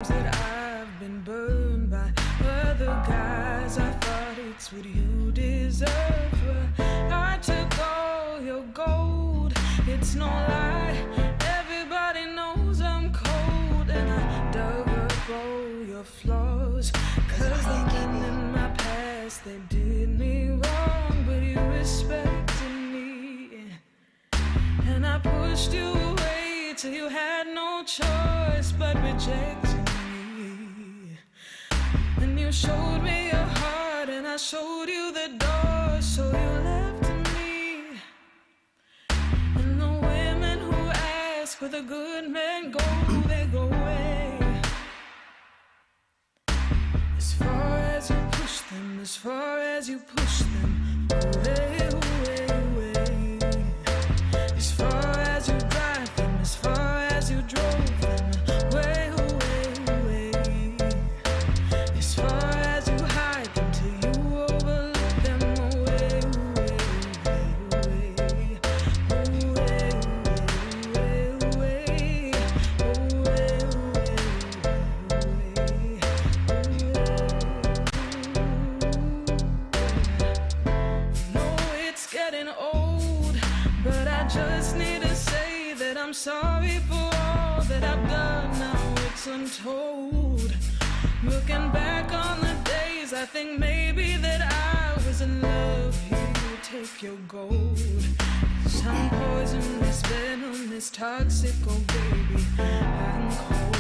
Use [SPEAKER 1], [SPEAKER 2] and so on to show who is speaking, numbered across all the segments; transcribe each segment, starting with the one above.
[SPEAKER 1] that I've been burned by other guys. I thought it's what you deserve. I took all your gold. It's no lie. Everybody knows I'm cold, and I dug up all your flaws. 'Cause the men in my past, they did me wrong, but you respected me, and I pushed you away till you had no choice but rejecting me. And you showed me your heart, and I showed you the door, so you left me. And the women who ask where the good men go, they go away. As far as you push them, as far as you push them, away, away, away. As far as you drive them, as far as you drove them, away, away, away. As far as you hide them till you overlook them, away, away, away, away, away, away, getting old, but I just need to say that I'm sorry for all that I've done. Now it's untold. Looking back on the days, I think maybe that I was in love. Here you take your gold. Some poison, this venom, this toxic, oh baby, I'm cold.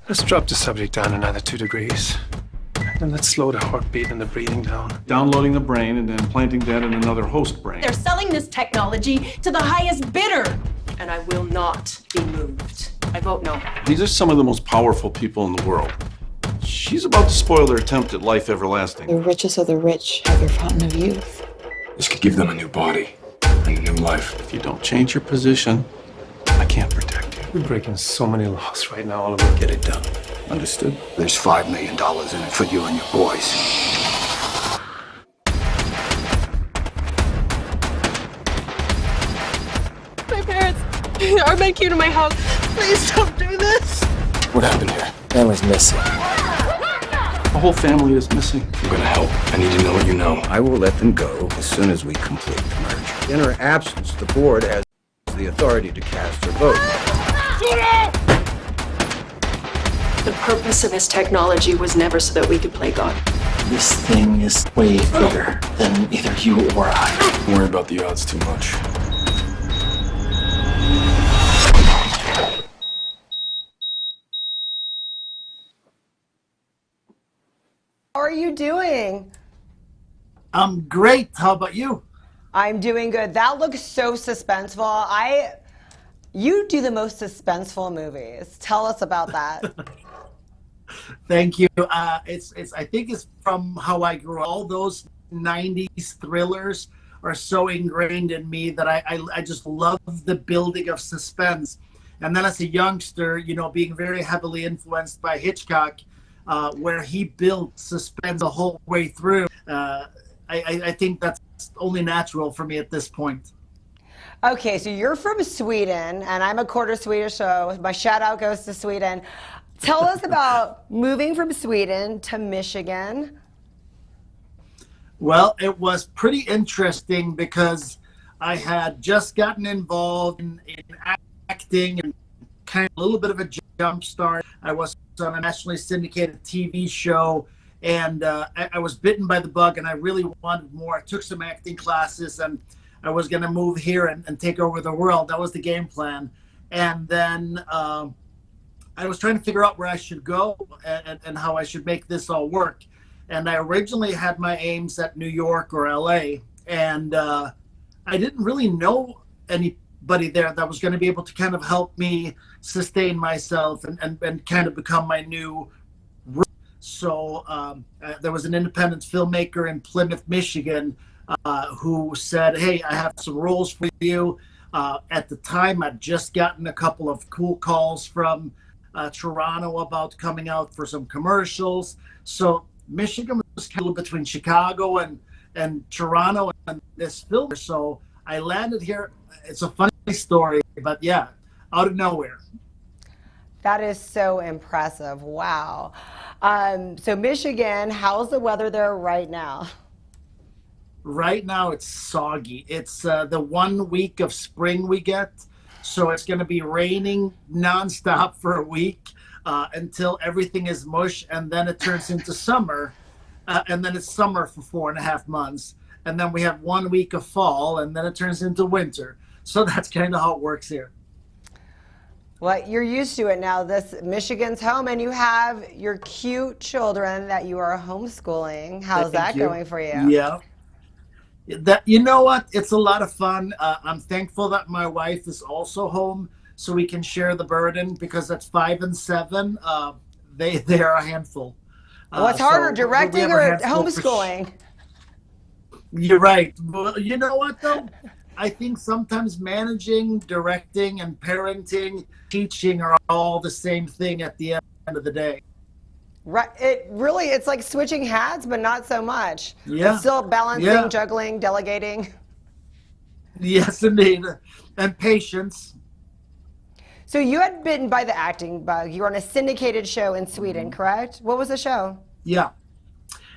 [SPEAKER 2] Let's drop the subject down another 2 degrees. And let's slow the heartbeat and the breathing down.
[SPEAKER 3] Downloading the brain and then implanting that in another host brain.
[SPEAKER 4] They're selling this technology to the highest bidder, and I will not be moved. I vote no.
[SPEAKER 3] These are some of the most powerful people in the world. She's about to spoil their attempt at life everlasting.
[SPEAKER 5] The richest of the rich have your fountain of youth.
[SPEAKER 6] This could give them a new body and a new life.
[SPEAKER 3] If you don't change your position, I can't protect you.
[SPEAKER 2] We're breaking so many laws right now, all of it. Get it done.
[SPEAKER 6] Understood? There's $5 million in it for you and your boys.
[SPEAKER 7] My parents are making to my house. Please don't do this.
[SPEAKER 6] What happened here?
[SPEAKER 8] Family's missing.
[SPEAKER 3] The whole family is missing.
[SPEAKER 6] I'm gonna help. I need to know what you know.
[SPEAKER 8] I will let them go as soon as we complete the merge. In her absence, the board has the authority to cast her vote.
[SPEAKER 4] The purpose of this technology was never so that we could play God.
[SPEAKER 8] This thing is way bigger than either you or I.
[SPEAKER 6] Don't worry about the odds too much.
[SPEAKER 9] How are you doing?
[SPEAKER 10] I'm great. How about you?
[SPEAKER 9] I'm doing good. That looks so suspenseful. You do the most suspenseful movies. Tell us about that.
[SPEAKER 10] Thank you. I think it's from how I grew up. All those 90s thrillers are so ingrained in me that I just love the building of suspense. And then as a youngster, being very heavily influenced by Hitchcock, where he built suspense the whole way through, I think that's only natural for me at this point.
[SPEAKER 9] Okay, so you're from Sweden, and I'm a quarter Swedish, so my shout out goes to Sweden. Tell us about moving from Sweden to Michigan.
[SPEAKER 10] Well, it was pretty interesting because I had just gotten involved in acting and kind of a little bit of a jump start. I was on a nationally syndicated TV show, and I was bitten by the bug, and I really wanted more. I took some acting classes, and I was going to move here and take over the world. That was the game plan. And then I was trying to figure out where I should go and how I should make this all work. And I originally had my aims at New York or LA. And I didn't really know anybody there that was going to be able to kind of help me sustain myself and kind of become my new root. So there was an independent filmmaker in Plymouth, Michigan, who said, hey, I have some roles for you. At the time, I'd just gotten a couple of cool calls from Toronto about coming out for some commercials. So Michigan was kind of between Chicago and Toronto and this film. So I landed here. It's a funny story, but yeah, out of nowhere.
[SPEAKER 9] That is so impressive. Wow. So Michigan, how's the weather there right now?
[SPEAKER 10] Right now it's soggy. It's the 1 week of spring we get. So it's going to be raining nonstop for a week until everything is mush. And then it turns into summer. And then it's summer for 4.5 months. And then we have 1 week of fall, and then it turns into winter. So that's kind of how it works here.
[SPEAKER 9] Well, you're used to it now. This Michigan's home, and you have your cute children that you are homeschooling. How's that going for you?
[SPEAKER 10] Yeah. You know what? It's a lot of fun. I'm thankful that my wife is also home, so we can share the burden, because that's 5 and 7. They are a handful.
[SPEAKER 9] What's harder, directing or homeschooling?
[SPEAKER 10] You're right. Well, you know what, though? I think sometimes managing, directing, and parenting, teaching are all the same thing at the end of the day.
[SPEAKER 9] Right. It's like switching hats, but not so much.
[SPEAKER 10] Yeah.
[SPEAKER 9] It's still balancing,
[SPEAKER 10] Yeah.
[SPEAKER 9] juggling, delegating.
[SPEAKER 10] Yes, indeed. And patience.
[SPEAKER 9] So you had bitten by the acting bug. You were on a syndicated show in Sweden, correct? What was the show?
[SPEAKER 10] Yeah.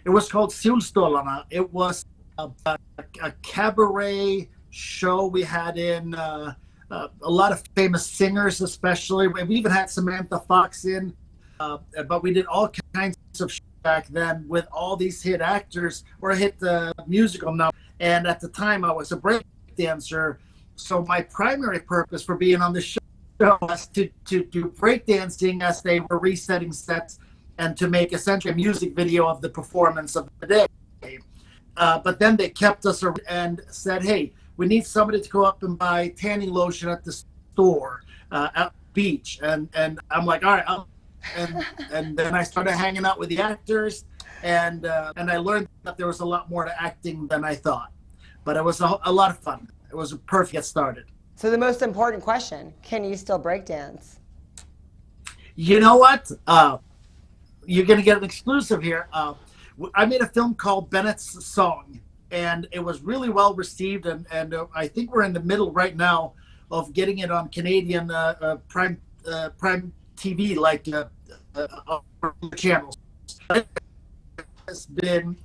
[SPEAKER 10] It was called Solstolarna. It was a cabaret show. We had in a lot of famous singers, especially. We even had Samantha Fox in. But we did all kinds of shows back then with all these hit actors or hit musical now. And at the time, I was a break dancer. So my primary purpose for being on the show was to do breakdancing as they were resetting sets and to make essentially a music video of the performance of the day. But then they kept us around and said, hey, we need somebody to go up and buy tanning lotion at the store at the beach. And I'm like, all right. And then I started hanging out with the actors, and I learned that there was a lot more to acting than I thought. But it was a lot of fun. It was a perfect get started.
[SPEAKER 9] So the most important question, can you still breakdance?
[SPEAKER 10] You know what? You're going to get an exclusive here. I made a film called Bennett's Song, and it was really well received. And I think we're in the middle right now of getting it on Canadian Prime TV, like channels. It has been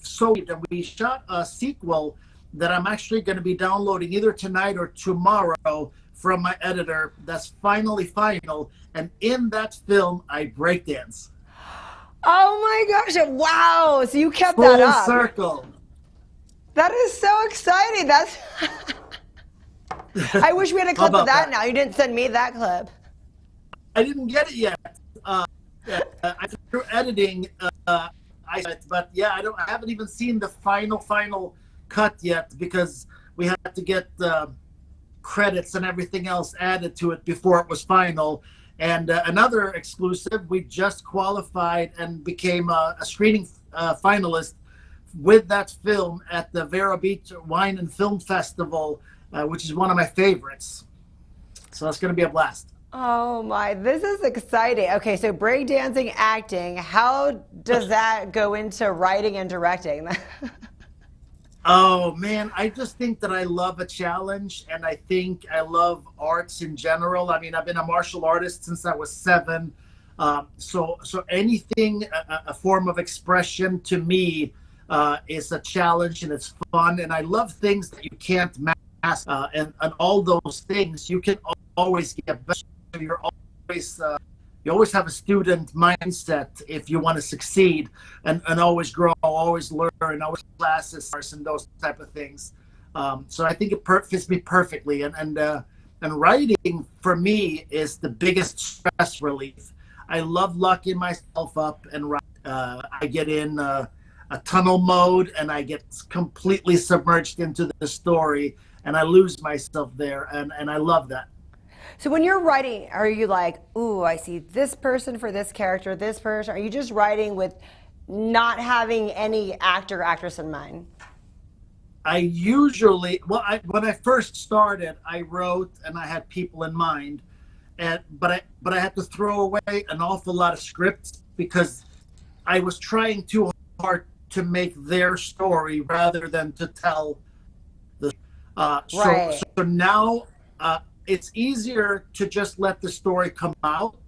[SPEAKER 10] so good, and we shot a sequel that I'm actually going to be downloading either tonight or tomorrow from my editor. That's finally final, and in that film, I breakdance.
[SPEAKER 9] Oh my gosh! Wow! So you kept
[SPEAKER 10] Full
[SPEAKER 9] that up.
[SPEAKER 10] circle.
[SPEAKER 9] That is so exciting. That's. I wish we had a clip of that now. You didn't send me that clip.
[SPEAKER 10] I didn't get it yet. Through editing, but yeah, I haven't even seen the final cut yet, because we had to get the credits and everything else added to it before it was final. And another exclusive, we just qualified and became a screening finalist with that film at the Vero Beach Wine and Film Festival, which is one of my favorites. So that's going to be a blast.
[SPEAKER 9] Oh my, this is exciting. Okay, so breakdancing, acting, how does that go into writing and directing?
[SPEAKER 10] Oh man, I just think that I love a challenge, and I think I love arts in general. I mean, I've been a martial artist since I was 7. So anything, a form of expression to me is a challenge, and it's fun. And I love things that you can't master, and all those things you can always get better. You're always you always have a student mindset if you want to succeed, and always grow, always learn, always classes and those type of things. So I think it fits me perfectly, and writing for me is the biggest stress relief. I love locking myself up and write. I get in a tunnel mode, and I get completely submerged into the story, and I lose myself there, and I love that.
[SPEAKER 9] So when you're writing, are you like, ooh, I see this person for this character, this person? Are you just writing with not having any actor or actress in mind?
[SPEAKER 10] I usually, when I first started, I wrote and I had people in mind, but I had to throw away an awful lot of scripts because I was trying too hard to make their story rather than to tell the.
[SPEAKER 9] Right.
[SPEAKER 10] So now. it's easier to just let the story come out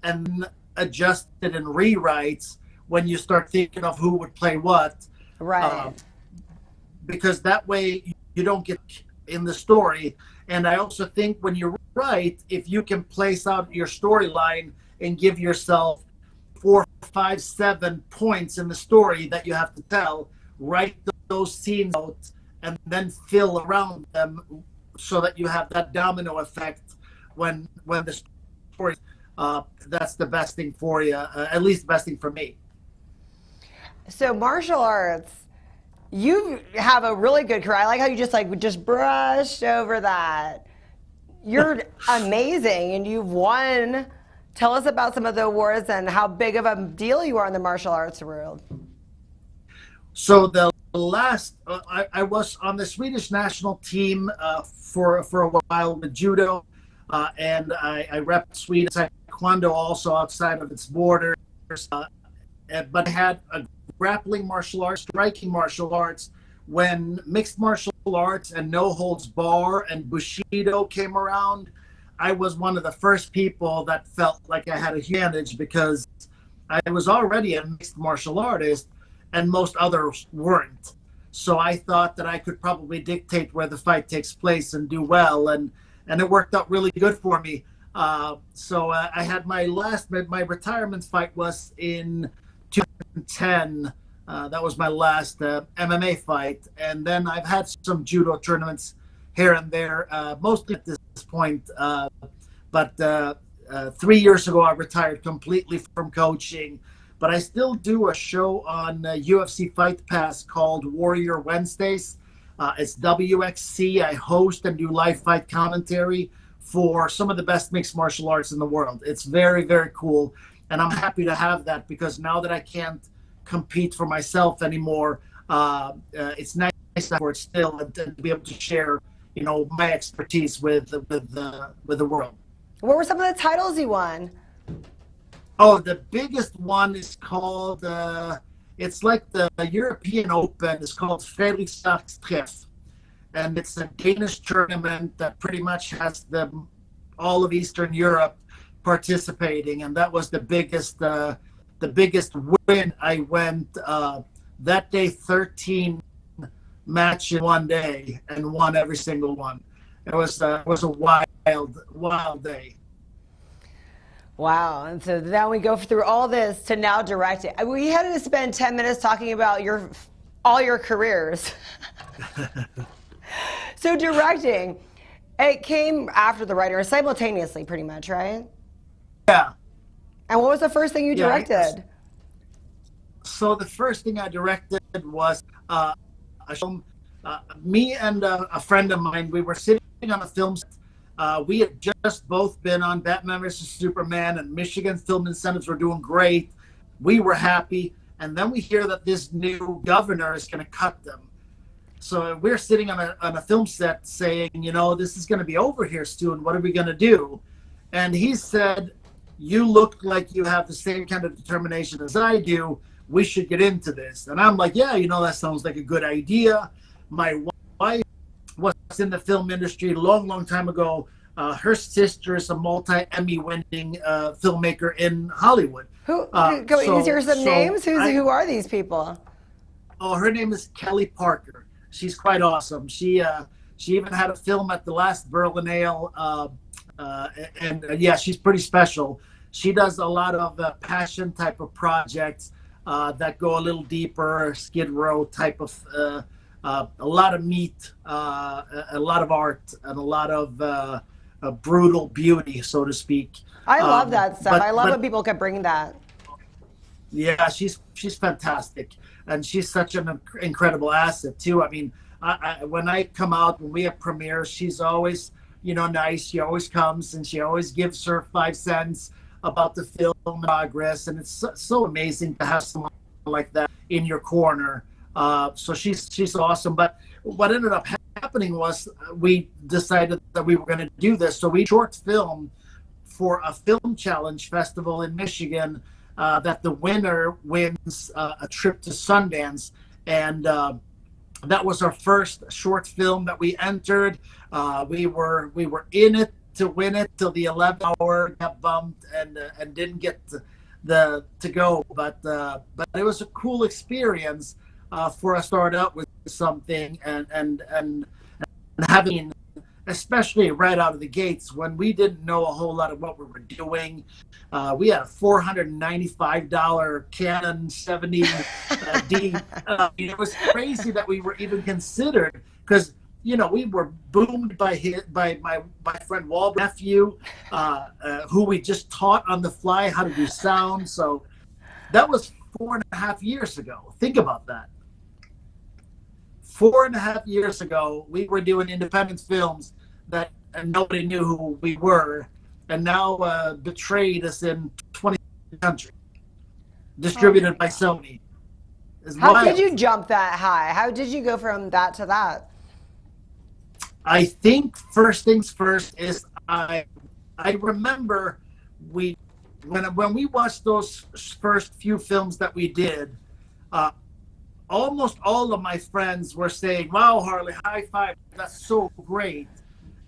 [SPEAKER 10] and adjust it and rewrites when you start thinking of who would play what.
[SPEAKER 9] Right.
[SPEAKER 10] Because that way you don't get in the story. And I also think when you write, if you can place out your storyline and give yourself 4, 5, 7 points in the story that you have to tell, write those scenes out and then fill around them so that you have that domino effect when the story, that's the best thing for you, at least the best thing for me.
[SPEAKER 9] So martial arts, you have a really good career. I like how you just brushed over that. You're amazing, and you've won. Tell us about some of the awards and how big of a deal you are in the martial arts world.
[SPEAKER 10] So the last, I was on the Swedish national team for a while with judo, and I repped Sweden taekwondo also outside of its borders. But I had a grappling martial arts, striking martial arts. When mixed martial arts and no holds bar and Bushido came around, I was one of the first people that felt like I had a advantage because I was already a mixed martial artist and most others weren't. So I thought that I could probably dictate where the fight takes place and do well, and it worked out really good for me. So I had my retirement fight was in 2010. That was my last MMA fight. And then I've had some judo tournaments here and there, mostly at this point. But 3 years ago, I retired completely from coaching. But I still do a show on UFC Fight Pass called Warrior Wednesdays. It's WXC. I host and do live fight commentary for some of the best mixed martial arts in the world. It's very, very cool. And I'm happy to have that because now that I can't compete for myself anymore, it's nice for it still and to be able to share, my expertise with the world.
[SPEAKER 9] What were some of the titles you won?
[SPEAKER 10] Oh, the biggest one is called, it's like the European Open. It's called Titanic. And it's a Danish tournament that pretty much has all of Eastern Europe participating. And that was the biggest win. I went that day 13 matches in one day and won every single one. It was a wild day.
[SPEAKER 9] Wow. And so now we go through all this to now direct it. We had to spend 10 minutes talking about all your careers. So directing, it came after the writer, simultaneously pretty much, right?
[SPEAKER 10] Yeah.
[SPEAKER 9] And what was the first thing you directed?
[SPEAKER 10] So the first thing I directed was a film. Me and a friend of mine, we were sitting on a film set. We had just both been on Batman vs. Superman, and Michigan film incentives were doing great. We were happy. And then we hear that this new governor is going to cut them. So we're sitting on a film set saying, this is going to be over here soon. What are we going to do? And he said, you look like you have the same kind of determination as I do. We should get into this. And I'm like, yeah, that sounds like a good idea. My wife was in the film industry a long, long time ago. Her sister is a multi-Emmy winning filmmaker in Hollywood.
[SPEAKER 9] Is there some names? Who are these people?
[SPEAKER 10] Oh, her name is Kelly Parker. She's quite awesome. She even had a film at the last Berlinale, she's pretty special. She does a lot of passion type of projects that go a little deeper, Skid Row type of, a lot of meat, a lot of art, and a lot of brutal beauty, so to speak.
[SPEAKER 9] I love that stuff. I love when people can bring that.
[SPEAKER 10] Yeah, she's fantastic, and she's such an incredible asset too. I mean, when I come out, when we have premieres, she's always, nice. She always comes and she always gives her 5 cents about the film progress, and it's so amazing to have someone like that in your corner. So she's awesome. But what ended up happening was we decided that we were going to do this. So we short filmed for a film challenge festival in Michigan. That the winner wins a trip to Sundance, and That was our first short film that we entered. We were in it to win it till the 11th hour, got bumped and didn't get to go. But it was a cool experience for us to start out with something and having, especially right out of the gates when we didn't know a whole lot of what we were doing. We had a $495 Canon 70D. It was crazy that we were even considered, because we were boomed by my friend Walbert's nephew, who we just taught on the fly how to do sound. So that was 4.5 years ago. Think about that. 4.5 years ago, we were doing independent films that nobody knew who we were, and now Betrayed us in 20 countries, distributed by Sony.
[SPEAKER 9] How did you jump that high? How did you go from that to that?
[SPEAKER 10] I think first things first is I remember when we watched those first few films that we did, almost all of my friends were saying, "Wow, Harley, high five, that's so great."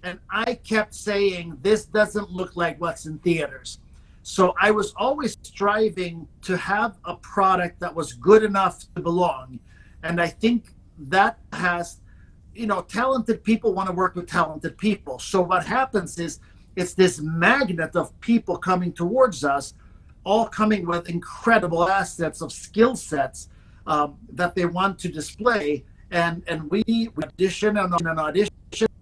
[SPEAKER 10] And I kept saying, "This doesn't look like what's in theaters." So I was always striving to have a product that was good enough to belong. And I think that has, talented people want to work with talented people. So what happens is it's this magnet of people coming towards us, all coming with incredible assets of skill sets that they want to display. And we audition and audition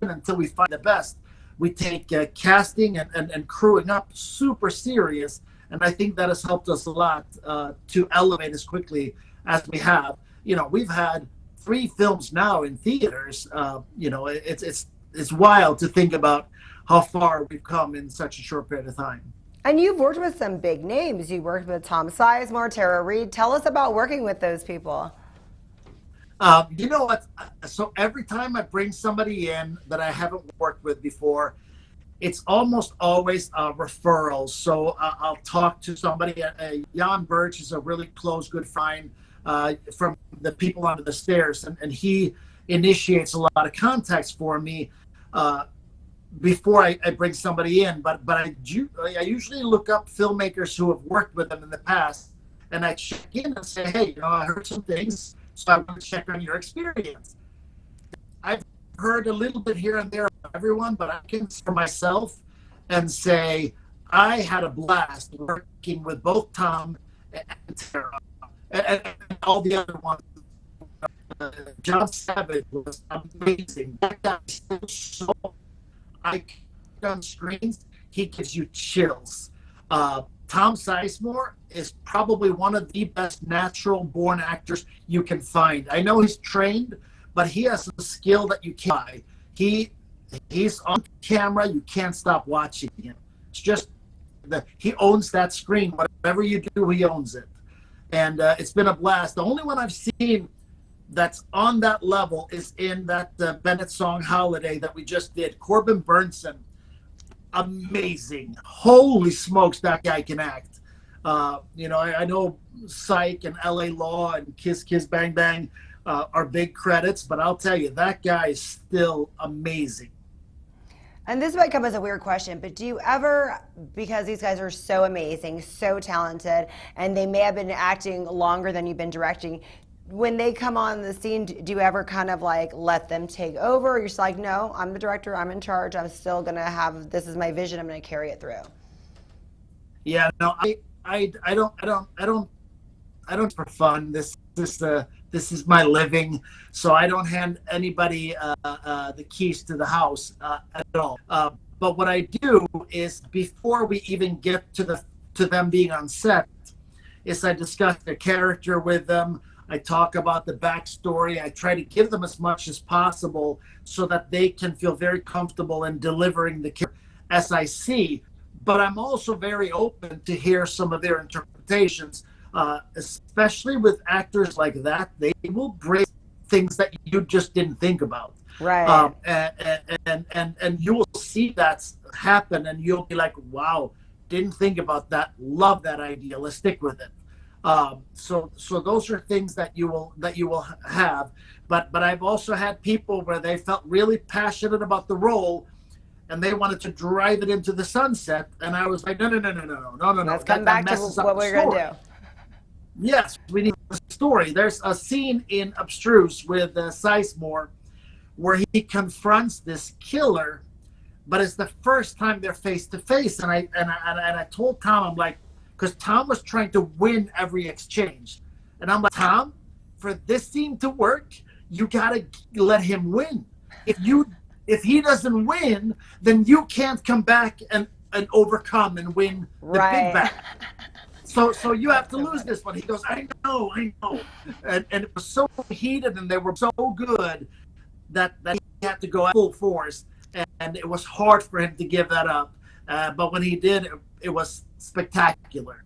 [SPEAKER 10] until we find the best. We take casting and crewing up super serious, and I think that has helped us a lot to elevate as quickly as we have. We've had 3 films now in theaters. It's wild to think about how far we've come in such a short period of time.
[SPEAKER 9] And you've worked with some big names. You worked with Tom Sizemore, Reid. Tell us about working with those people.
[SPEAKER 10] You know what? So every time I bring somebody in that I haven't worked with before, it's almost always referrals. So I'll talk to somebody. Jan Birch is a really close, good friend from the People Under the Stairs, and he initiates a lot of contacts for me before I bring somebody in. But I usually look up filmmakers who have worked with them in the past, and I check in and say, "Hey, I heard some things, so I want to check on your experience." I've heard a little bit here and there of everyone, but I can for myself and say I had a blast working with both Tom and Tara and all the other ones. John Savage was amazing. That guy is so on screens, he gives you chills. Tom Sizemore is probably one of the best natural-born actors you can find. I know he's trained, but he has a skill that you can't buy. He's on camera. You can't stop watching him. It's just he owns that screen. Whatever you do, he owns it. And it's been a blast. The only one I've seen that's on that level is in that Bennett song Holiday that we just did. Corbin Burnson. Amazing. Holy smokes, that guy can act. I know Psych and LA Law and Kiss Kiss Bang Bang are big credits, but I'll tell you, that guy is still amazing.
[SPEAKER 9] And this might come as a weird question, but do you ever, because these guys are so amazing, so talented, and they may have been acting longer than you've been directing, when they come on the scene, do you ever kind of like let them take over? Or you're just like, "No, I'm the director, I'm in charge, I'm still gonna have, this is my vision, I'm gonna carry it through"?
[SPEAKER 10] Yeah, no, I don't for fun. This is my living, so I don't hand anybody the keys to the house at all. But what I do is, before we even get to them being on set, is I discuss their character with them. I talk about the backstory. I try to give them as much as possible so that they can feel very comfortable in delivering the character as I see. But I'm also very open to hear some of their interpretations, especially with actors like that. They will bring things that you just didn't think about.
[SPEAKER 9] Right.
[SPEAKER 10] And you will see that happen, and you'll be like, "Wow, didn't think about that. Love that idea. Let's stick with it." So those are things that you will have. But I've also had people where they felt really passionate about the role, and they wanted to drive it into the sunset, and I was like, no.
[SPEAKER 9] Let's come back to what we're going to do.
[SPEAKER 10] Yes, we need a story. There's a scene in Abstruse with Sizemore where he confronts this killer, but it's the first time they're face to face. And I told Tom, I'm like, because Tom was trying to win every exchange, and I'm like, Tom, for this scene to work, you gotta let him win. If he doesn't win, then you can't come back and overcome and win the big battle. So you have to lose this one. He goes, I know. And it was so heated, and they were so good that he had to go at full force. And it was hard for him to give that up. But when he did, it was spectacular.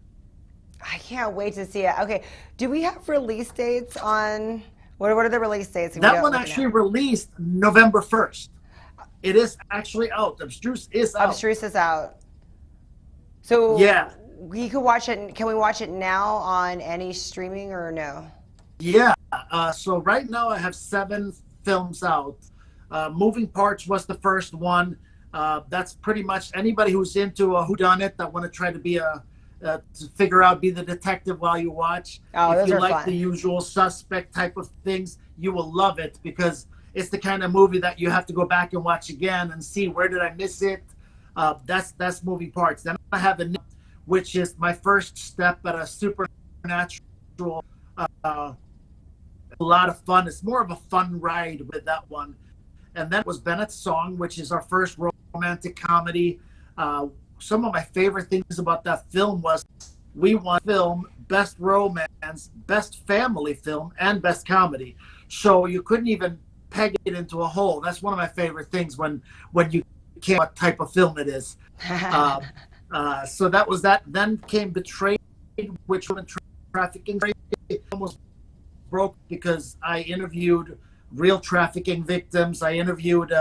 [SPEAKER 9] I can't wait to see it. Okay, do we have release dates on, what are the release dates?
[SPEAKER 10] That one actually released November 1st. It is actually out. Abstruse is out.
[SPEAKER 9] Abstruse is out. So
[SPEAKER 10] yeah.
[SPEAKER 9] We could watch it. Can we watch it now on any streaming or no?
[SPEAKER 10] Yeah. So right now I have 7 films out. Moving Parts was the first one. That's pretty much anybody who's into a whodunit that want to try to be to figure out, be the detective while you watch.
[SPEAKER 9] Oh,
[SPEAKER 10] if
[SPEAKER 9] those
[SPEAKER 10] you
[SPEAKER 9] are
[SPEAKER 10] like
[SPEAKER 9] fun.
[SPEAKER 10] The Usual Suspect type of things, you will love it, because it's the kind of movie that you have to go back and watch again and see, where did I miss it? That's Moving Parts. Then I have which is my first step at a supernatural, a lot of fun. It's more of a fun ride with that one. And then was Bennett's Song, which is our first romantic comedy. Some of my favorite things about that film was we won film, Best Romance, Best Family Film, and Best Comedy. So you couldn't even peg it into a hole. That's one of my favorite things when you can't what type of film it is. So that was that. Then came Betrayed, which was trafficking. Almost broke because I interviewed real trafficking victims. I interviewed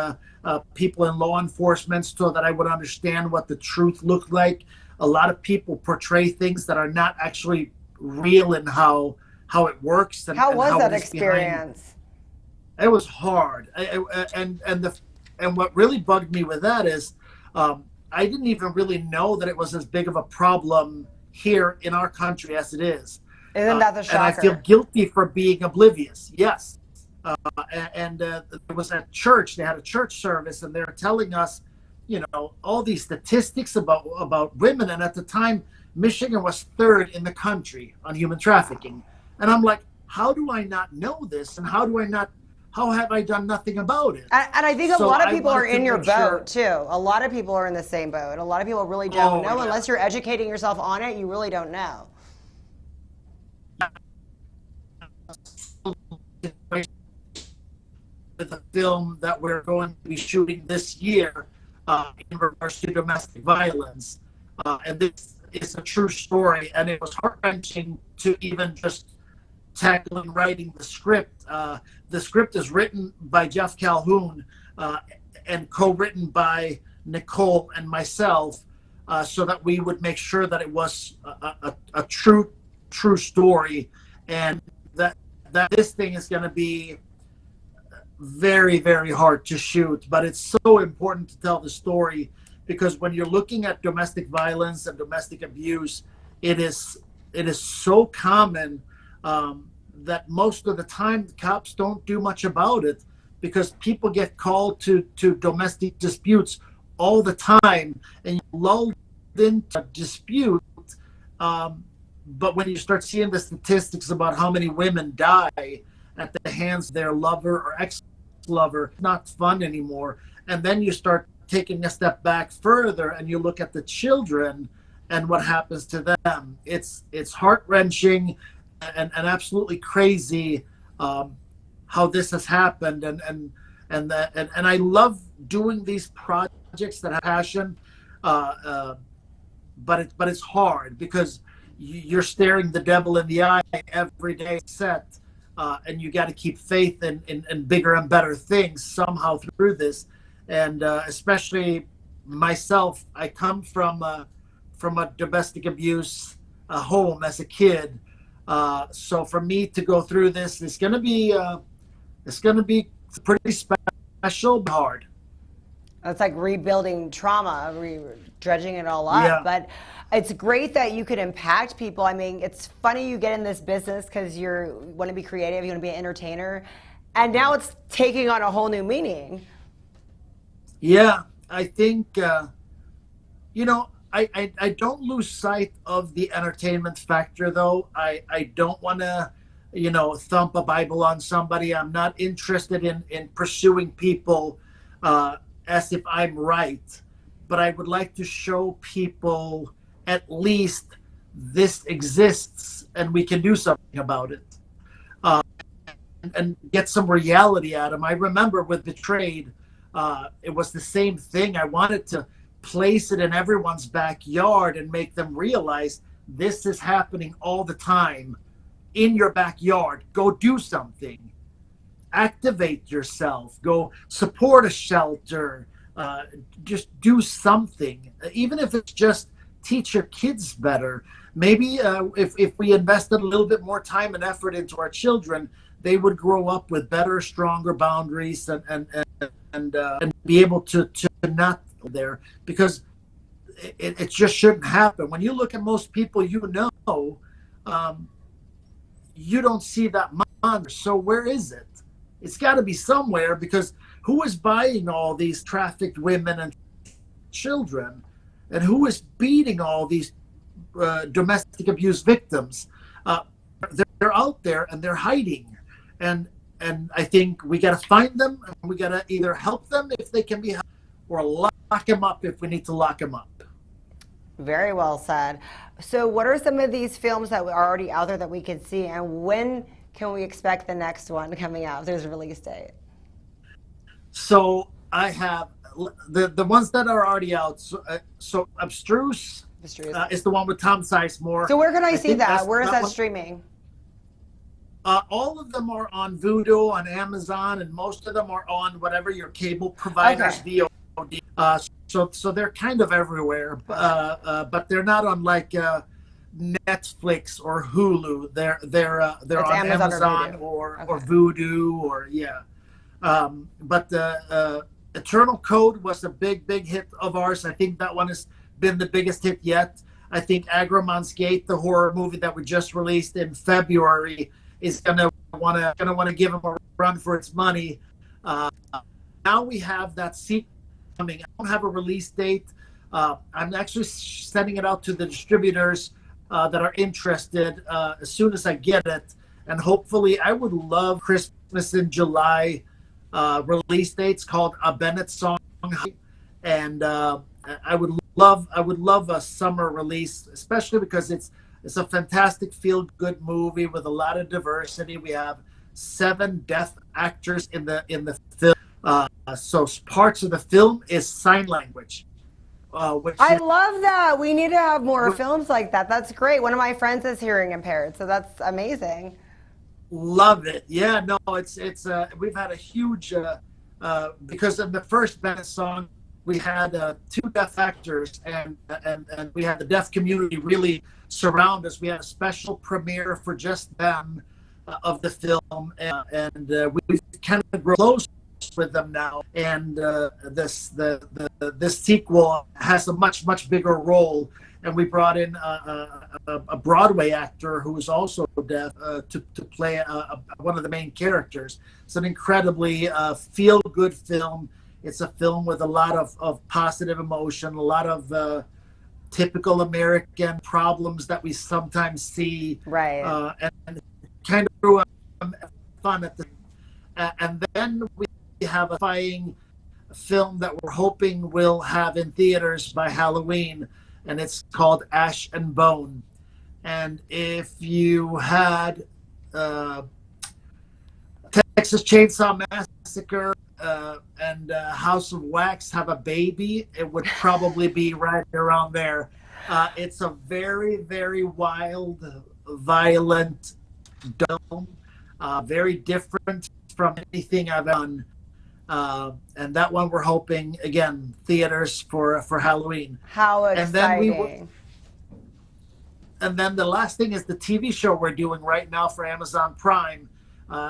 [SPEAKER 10] people in law enforcement so that I would understand what the truth looked like. A lot of people portray things that are not actually real in how it works. And
[SPEAKER 9] how was that
[SPEAKER 10] it
[SPEAKER 9] experience?
[SPEAKER 10] It was hard. And what really bugged me with that is I didn't even really know that it was as big of a problem here in our country as it is.
[SPEAKER 9] Isn't that the shocker?
[SPEAKER 10] And I feel guilty for being oblivious. Yes. It was at church. They had a church service, and they were telling us, all these statistics about women. And at the time, Michigan was 3rd in the country on human trafficking. And I'm like, how do I not know this? And how have I done nothing about it?
[SPEAKER 9] And I think a lot of people are in your boat too. A lot of people are in the same boat. A lot of people really don't know. Unless you're educating yourself on it, you really don't know.
[SPEAKER 10] The film that we're going to be shooting this year in regards to domestic violence. And this is a true story, and it was heart-wrenching to even just tackle and writing the script. The script is written by Jeff Calhoun and co-written by Nicole and myself, so that we would make sure that it was a true story, and that this thing is going to be very, very hard to shoot. But it's so important to tell the story, because when you're looking at domestic violence and domestic abuse, it is so common that most of the time the cops don't do much about it, because people get called to domestic disputes all the time, and you're lulled into a dispute. But when you start seeing the statistics about how many women die at the hands of their lover or ex-lover, it's not fun anymore. And then you start taking a step back further, and you look at the children and what happens to them. It's heart-wrenching and absolutely crazy how this has happened. And I love doing these projects that have passion, but it's hard, because you're staring the devil in the eye every day set, and you got to keep faith in bigger and better things somehow through this. And especially myself, I come from a domestic abuse home as a kid, So for me to go through this, it's going to be pretty special, but hard.
[SPEAKER 9] It's like rebuilding trauma, dredging it all up.
[SPEAKER 10] Yeah.
[SPEAKER 9] But it's great that you could impact people. I mean, it's funny you get in this business because you want to be creative, you want to be an entertainer, and now it's taking on a whole new meaning.
[SPEAKER 10] Yeah, I think, you know, I don't lose sight of the entertainment factor, though. I don't want to, you know, thump a Bible on somebody. I'm not interested in pursuing people as if I'm right. But I would like to show people at least this exists and we can do something about it. And get some reality out of them. I remember with Betrayed, it was the same thing. I wanted to place it in everyone's backyard and make them realize this is happening all the time in your backyard. Go do something. Activate yourself. Go support a shelter. Just do something. Even if it's just teach your kids better. Maybe if we invested a little bit more time and effort into our children, they would grow up with better, stronger boundaries and be able to not there, because it just shouldn't happen. When you look at most people, you know, you don't see that monster. So where is it? It's got to be somewhere, because who is buying all these trafficked women and children, and who is beating all these domestic abuse victims? They're out there and they're hiding. And I think we got to find them, and we got to either help them if they can be helped, or lock them up if we need to lock them up.
[SPEAKER 9] Very well said. So what are some of these films that are already out there that we can see, and when can we expect the next one coming out if there's a release date?
[SPEAKER 10] So I have the ones that are already out. So Abstruse is the one with Tom Sizemore.
[SPEAKER 9] So where can I see that? Where is that streaming?
[SPEAKER 10] All of them are on Vudu, on Amazon, and most of them are on whatever your cable providers VOD. So they're kind of everywhere, but they're not on like Netflix or Hulu. They're on Amazon or Vudu or But Eternal Code was a big hit of ours. I think that one has been the biggest hit yet. I think Agramon's Gate, the horror movie that we just released in February, is gonna want to give them a run for its money. Now we have that sequel coming. I don't have a release date. I'm actually sending it out to the distributors that are interested as soon as I get it. And hopefully, I would love Christmas in July release dates called A Bennett Song, and I would love a summer release, especially because it's a fantastic feel-good movie with a lot of diversity. We have 7 deaf actors in the film. So parts of the film is sign language.
[SPEAKER 9] I love that. We need to have more films like that. That's great. One of my friends is hearing impaired, so that's amazing.
[SPEAKER 10] Love it. Yeah, no, it's we've had a huge because in the first Bennett song we had 2 deaf actors, and we had the deaf community really surround us. We had a special premiere for just them of the film, and we've kind of grown close with them now. And this sequel has a much bigger role, and we brought in a Broadway actor who is also deaf to play one of the main characters. It's an incredibly feel-good film. It's a film with a lot of positive emotion, a lot of typical American problems that we sometimes see.
[SPEAKER 9] Right.
[SPEAKER 10] And kind of fun at the and then we have a terrifying film that we're hoping we'll have in theaters by Halloween, and it's called Ash and Bone. And if you had Texas Chainsaw Massacre and House of Wax have a baby, it would probably be right around there. It's a very wild, violent film, very different from anything I've done. And that one we're hoping, again, theaters for Halloween.
[SPEAKER 9] How exciting.
[SPEAKER 10] And then the last thing is the TV show we're doing right now for Amazon Prime.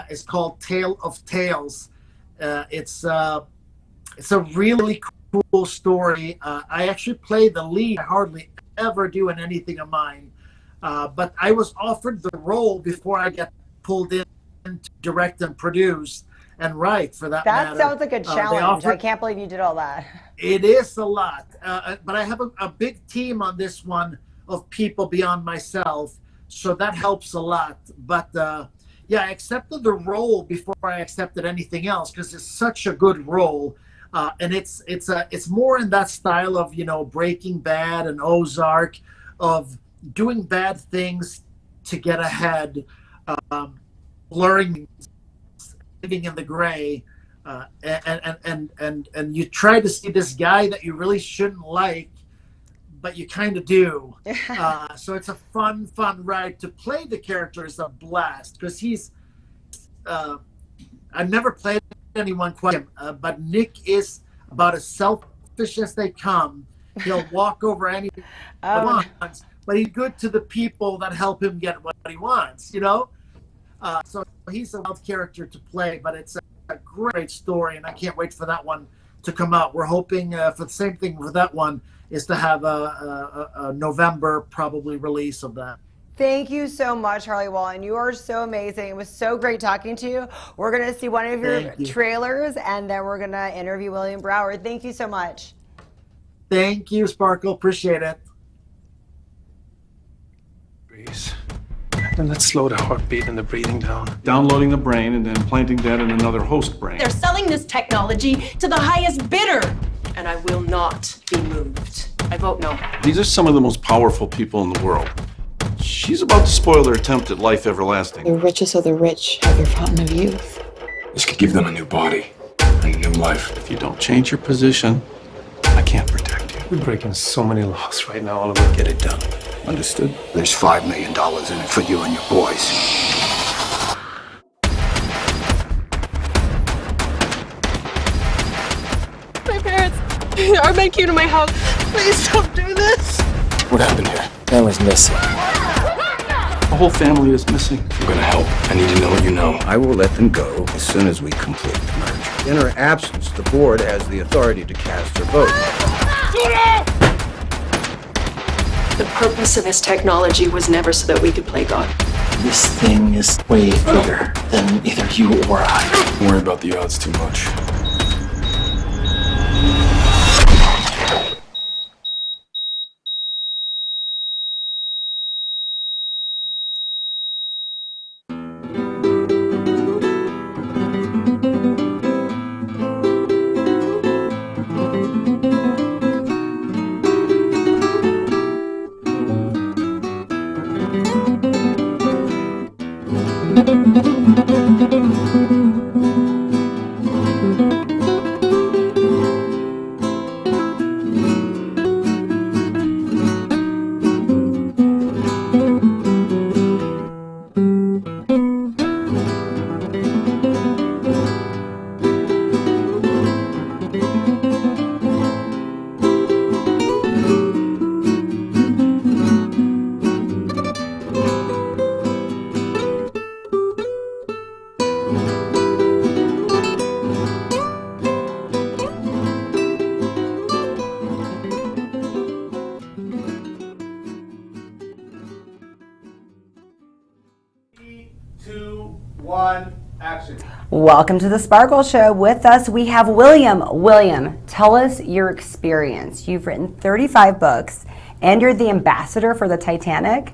[SPEAKER 10] It's called Tale of Tales. It's a really cool story. I actually play the lead. I hardly ever do in anything of mine. But I was offered the role before I got pulled in to direct and produce and write, for that matter.
[SPEAKER 9] That sounds like a challenge. I can't believe you did all that.
[SPEAKER 10] It is a lot. But I have a big team on this one of people beyond myself, so that helps a lot. But yeah, I accepted the role before I accepted anything else because it's such a good role. And it's more in that style of, you know, Breaking Bad and Ozark, of doing bad things to get ahead, learning, living in the gray, and you try to see this guy that you really shouldn't like, but you kind of do. So it's a fun ride. To play the character is a blast because he's I've never played anyone quite him, but Nick is about as selfish as they come. He'll walk over anything he wants, but he's good to the people that help him get what he wants, you know? So he's a wild character to play, but it's a great story, and I can't wait for that one to come out. We're hoping for the same thing with that one, is to have a November probably release of that.
[SPEAKER 9] Thank you so much, Harley Wallen. You are so amazing. It was so great talking to you. We're going to see one of your trailers, and then we're going to interview William Brower. Thank you so much.
[SPEAKER 10] Thank you, Sparkle. Appreciate it.
[SPEAKER 2] Breeze. And let's slow the heartbeat and the breathing down.
[SPEAKER 3] Downloading the brain and then implanting that in another host brain.
[SPEAKER 4] They're selling this technology to the highest bidder, and I will not be moved. I vote no.
[SPEAKER 3] These are some of the most powerful people in the world. She's about to spoil their attempt at life everlasting.
[SPEAKER 5] The richest of the rich have their fountain of youth.
[SPEAKER 6] This could give them a new body, a new life.
[SPEAKER 3] If you don't change your position, I can't protect you.
[SPEAKER 2] We're breaking so many laws right now, Oliver.
[SPEAKER 6] Get it done. Understood? There's $5 million in it for you and your boys.
[SPEAKER 7] My parents are men came to my house. Please don't do this.
[SPEAKER 6] What happened here? Family's missing.
[SPEAKER 3] The whole family is missing.
[SPEAKER 6] I'm gonna help. I need to know what you know.
[SPEAKER 8] I will let them go as soon as we complete the merger. In her absence, the board has the authority to cast her vote.
[SPEAKER 4] The purpose of this technology was never so that we could play God.
[SPEAKER 11] This thing is way bigger than either you or I.
[SPEAKER 6] Don't worry about the odds too much.
[SPEAKER 9] Welcome to the Sparkle Show. With us, we have William. William, tell us your experience. You've written 35 books, and you're the ambassador for the Titanic.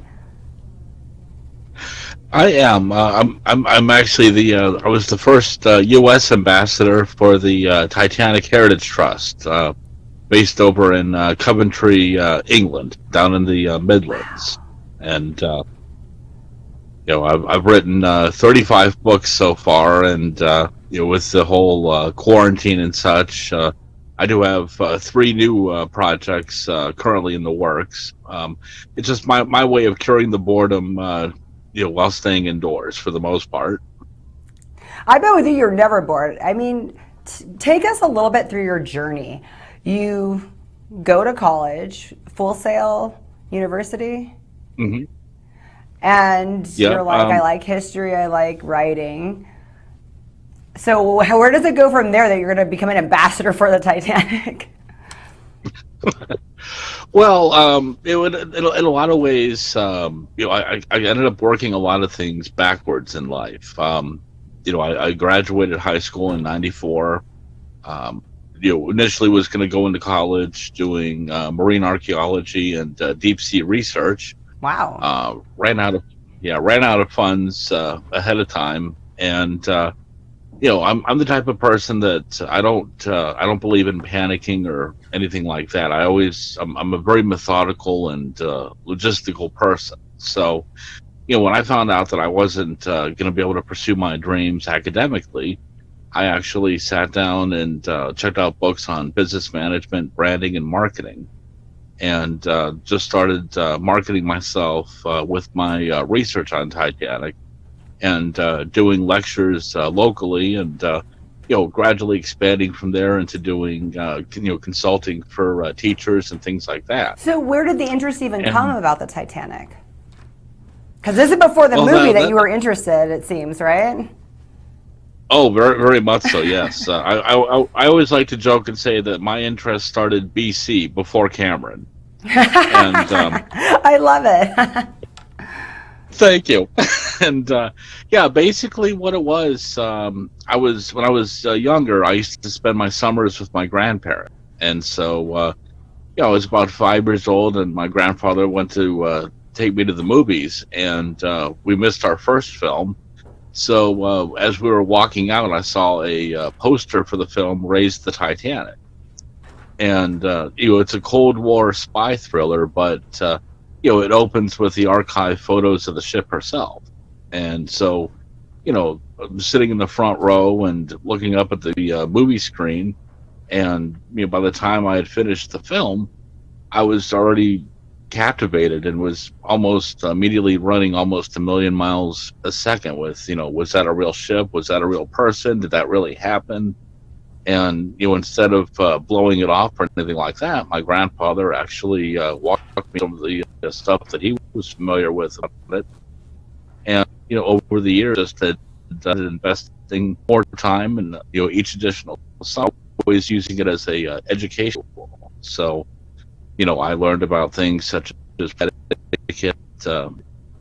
[SPEAKER 12] I am. I'm actually the. I was the first U.S. ambassador for the Titanic Heritage Trust, based over in Coventry, England, down in the Midlands, and. You know, I've written 35 books so far, and you know, with the whole quarantine and such, I do have 3 new projects currently in the works. It's just my way of curing the boredom, you know, while staying indoors for the most part.
[SPEAKER 9] I bet with you, you're never bored. I mean, take us a little bit through your journey. You go to college, Full Sail University.
[SPEAKER 12] Mm-hmm.
[SPEAKER 9] And
[SPEAKER 12] Yeah,
[SPEAKER 9] you're like, I like history, I like writing. So where does it go from there that you're going to become an ambassador for the Titanic?
[SPEAKER 12] Well, in a lot of ways, I ended up working a lot of things backwards in life. I graduated high school in '94. Initially was going to go into college doing marine archaeology and deep sea research.
[SPEAKER 9] Wow.
[SPEAKER 12] Ran out of funds ahead of time, and I'm the type of person that I don't believe in panicking or anything like that. I'm a very methodical and logistical person. So, when I found out that I wasn't going to be able to pursue my dreams academically, I actually sat down and checked out books on business management, branding, and marketing, and just started marketing myself with my research on Titanic, and doing lectures locally, and gradually expanding from there into doing consulting for teachers and things like that.
[SPEAKER 9] So where did the interest even come about the Titanic? Because this is before the movie that you were interested, it seems, right?
[SPEAKER 12] Oh, very, very much so. Yes, I always like to joke and say that my interest started BC, before Cameron. And
[SPEAKER 9] I love it.
[SPEAKER 12] Thank you. And basically what it was, when I was younger, I used to spend my summers with my grandparents, and so I was about 5 years old, and my grandfather went to take me to the movies, and we missed our first film. So as we were walking out, I saw a poster for the film Raise the Titanic. And, it's a Cold War spy thriller, but, it opens with the archive photos of the ship herself. And so, I'm sitting in the front row and looking up at the movie screen. And, by the time I had finished the film, I was already captivated and was almost immediately running almost 1 million miles a second with, was that a real ship? Was that a real person? Did that really happen? And, instead of blowing it off or anything like that, my grandfather actually walked me some of the stuff that he was familiar with about it. And, over the years, just had investing more time and, each additional sum, always using it as a education tool. So, I learned about things such as etiquette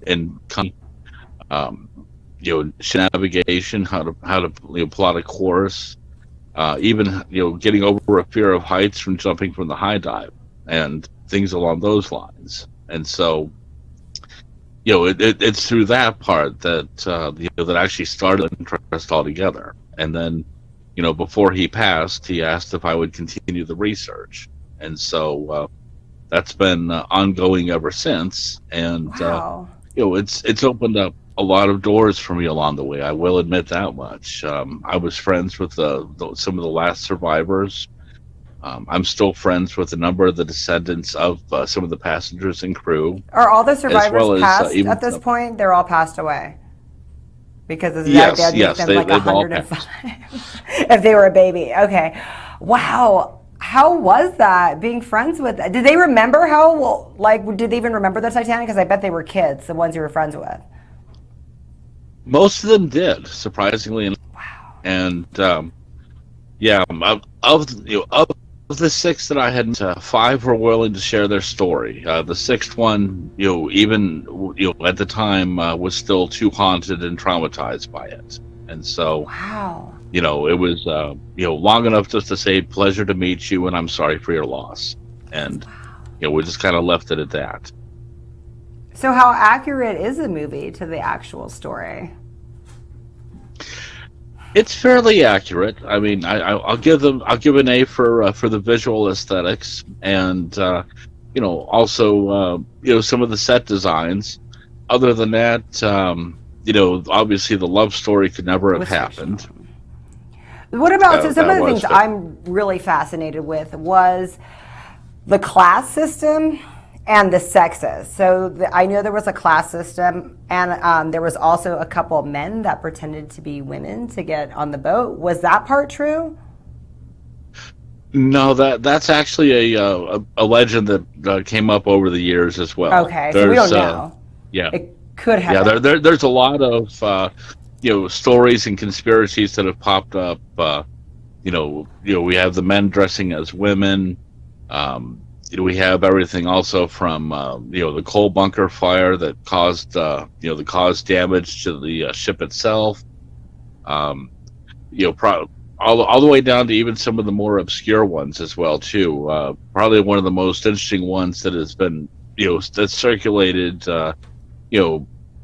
[SPEAKER 12] and ship navigation, how to plot a course, even getting over a fear of heights from jumping from the high dive and things along those lines. And so, it's through that part that that actually started interest altogether. And then, before he passed, he asked if I would continue the research, and so. That's been ongoing ever since, and
[SPEAKER 9] wow.
[SPEAKER 12] It's opened up a lot of doors for me along the way. I will admit that much. I was friends with some of the last survivors. I'm still friends with a number of the descendants of some of the passengers and crew.
[SPEAKER 9] Are all the survivors passed at this point? They're all passed away because
[SPEAKER 12] yes,
[SPEAKER 9] they've like 105 if they were a baby. Okay, wow. How was that, being friends with? Did they remember did they even remember the Titanic? Because I bet they were kids, the ones you were friends with.
[SPEAKER 12] Most of them did, surprisingly.
[SPEAKER 9] Wow.
[SPEAKER 12] And of the 6 that I had, 5 were willing to share their story. The 6th one, even at the time, was still too haunted and traumatized by it. And so,
[SPEAKER 9] wow.
[SPEAKER 12] It was, long enough just to say, pleasure to meet you, and I'm sorry for your loss. And, we just kind of left it at that.
[SPEAKER 9] So how accurate is the movie to the actual story?
[SPEAKER 12] It's fairly accurate. I mean, I'll give an A for the visual aesthetics, and, also, some of the set designs. Other than that, obviously the love story could never have happened.
[SPEAKER 9] What about, so some of the things I'm really fascinated with was the class system and the sexes. So I know there was a class system, and there was also a couple of men that pretended to be women to get on the boat. Was that part true?
[SPEAKER 12] No, that's actually a legend that came up over the years as well.
[SPEAKER 9] Okay, so we don't know.
[SPEAKER 12] Yeah.
[SPEAKER 9] could have.
[SPEAKER 12] Yeah, there's a lot of stories and conspiracies that have popped up. We have the men dressing as women. We have everything also from the coal bunker fire that caused damage to the ship itself. All the way down to even some of the more obscure ones as well too. Probably one of the most interesting ones that has been that circulated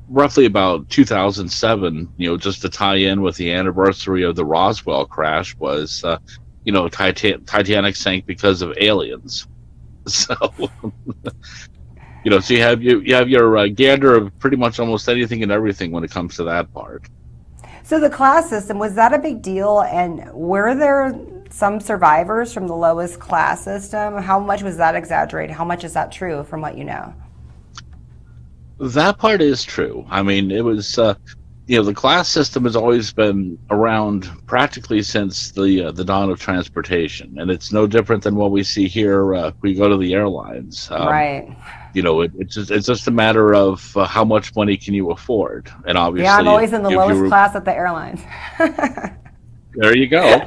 [SPEAKER 12] roughly about 2007, just to tie in with the anniversary of the Roswell crash, was Titanic sank because of aliens. So so you have your gander of pretty much almost anything and everything when it comes to that part.
[SPEAKER 9] So the class system, was that a big deal? And were there some survivors from the lowest class system? How much was that exaggerated? How much is that true from what you know?
[SPEAKER 12] That part is true. I mean, it was, the class system has always been around practically since the dawn of transportation, and it's no different than what we see here. We go to the airlines,
[SPEAKER 9] right?
[SPEAKER 12] It's just a matter of how much money can you afford, and obviously,
[SPEAKER 9] yeah, I'm always in the lowest class at the airlines.
[SPEAKER 12] There you go.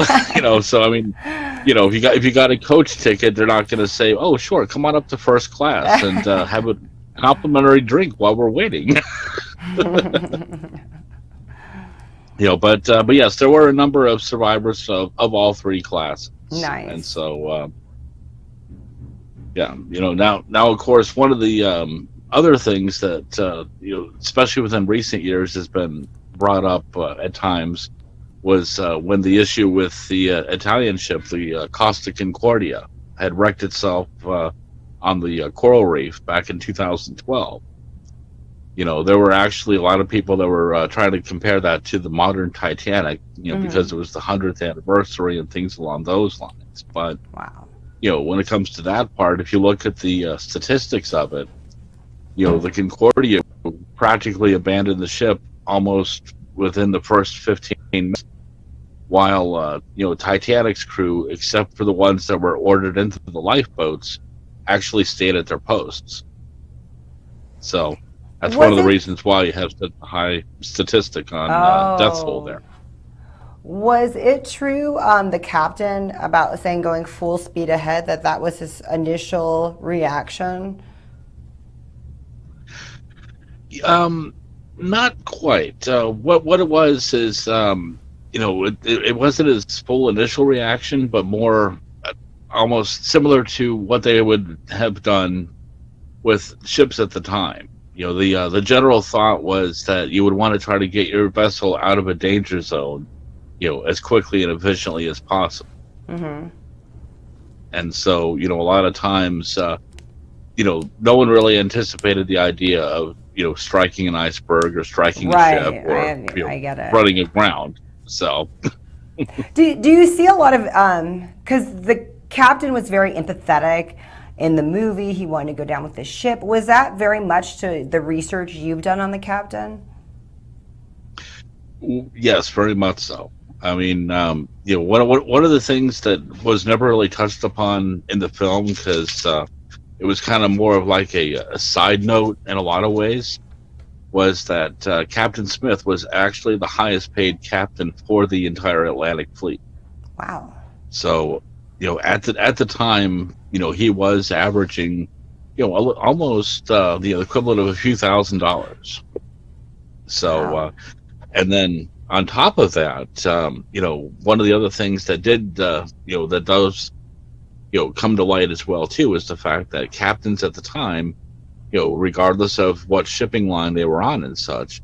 [SPEAKER 12] So I mean, if you got a coach ticket, they're not going to say, "Oh, sure, come on up to first class and have a complimentary drink while we're waiting." But yes, there were a number of survivors of all three classes.
[SPEAKER 9] Nice.
[SPEAKER 12] And so now of course, one of the other things that especially within recent years has been brought up at times was when the issue with the Italian ship, the Costa Concordia, had wrecked itself on the coral reef back in 2012. There were actually a lot of people that were trying to compare that to the modern Titanic, because it was the 100th anniversary and things along those lines. But,
[SPEAKER 9] wow.
[SPEAKER 12] When it comes to that part, if you look at the statistics of it, the Concordia practically abandoned the ship almost within the first 15 minutes, while, Titanic's crew, except for the ones that were ordered into the lifeboats, actually stayed at their posts. So that's one of the reasons why you have such a high statistic on death toll there.
[SPEAKER 9] Was it true, the captain, about saying going full speed ahead, that was his initial reaction? Not quite. What it was is, it wasn't his full initial reaction, but more almost similar to what they would have done with ships at the time. The general thought was that you would want to try to get your vessel out of a danger zone, as quickly and efficiently as possible. Mm-hmm. And so, a lot of times, no one really anticipated the idea of, striking an iceberg or striking a ship or I get it.
[SPEAKER 12] running aground. So,
[SPEAKER 9] do you see a lot of because the captain was very empathetic in the movie? He wanted to go down with the ship. Was that very much to the research you've done on the captain?
[SPEAKER 12] Yes, very much so. I mean, one of the things that was never really touched upon in the film, because it was kind of more of like a side note in a lot of ways, was that Captain Smith was actually the highest paid captain for the entire Atlantic fleet.
[SPEAKER 9] Wow.
[SPEAKER 12] So, at the time, he was averaging, almost the equivalent of a few $1,000s. So,
[SPEAKER 9] wow.
[SPEAKER 12] And then on top of that, one of the other things that did, that does, come to light as well too, is the fact that captains at the time, regardless of what shipping line they were on and such,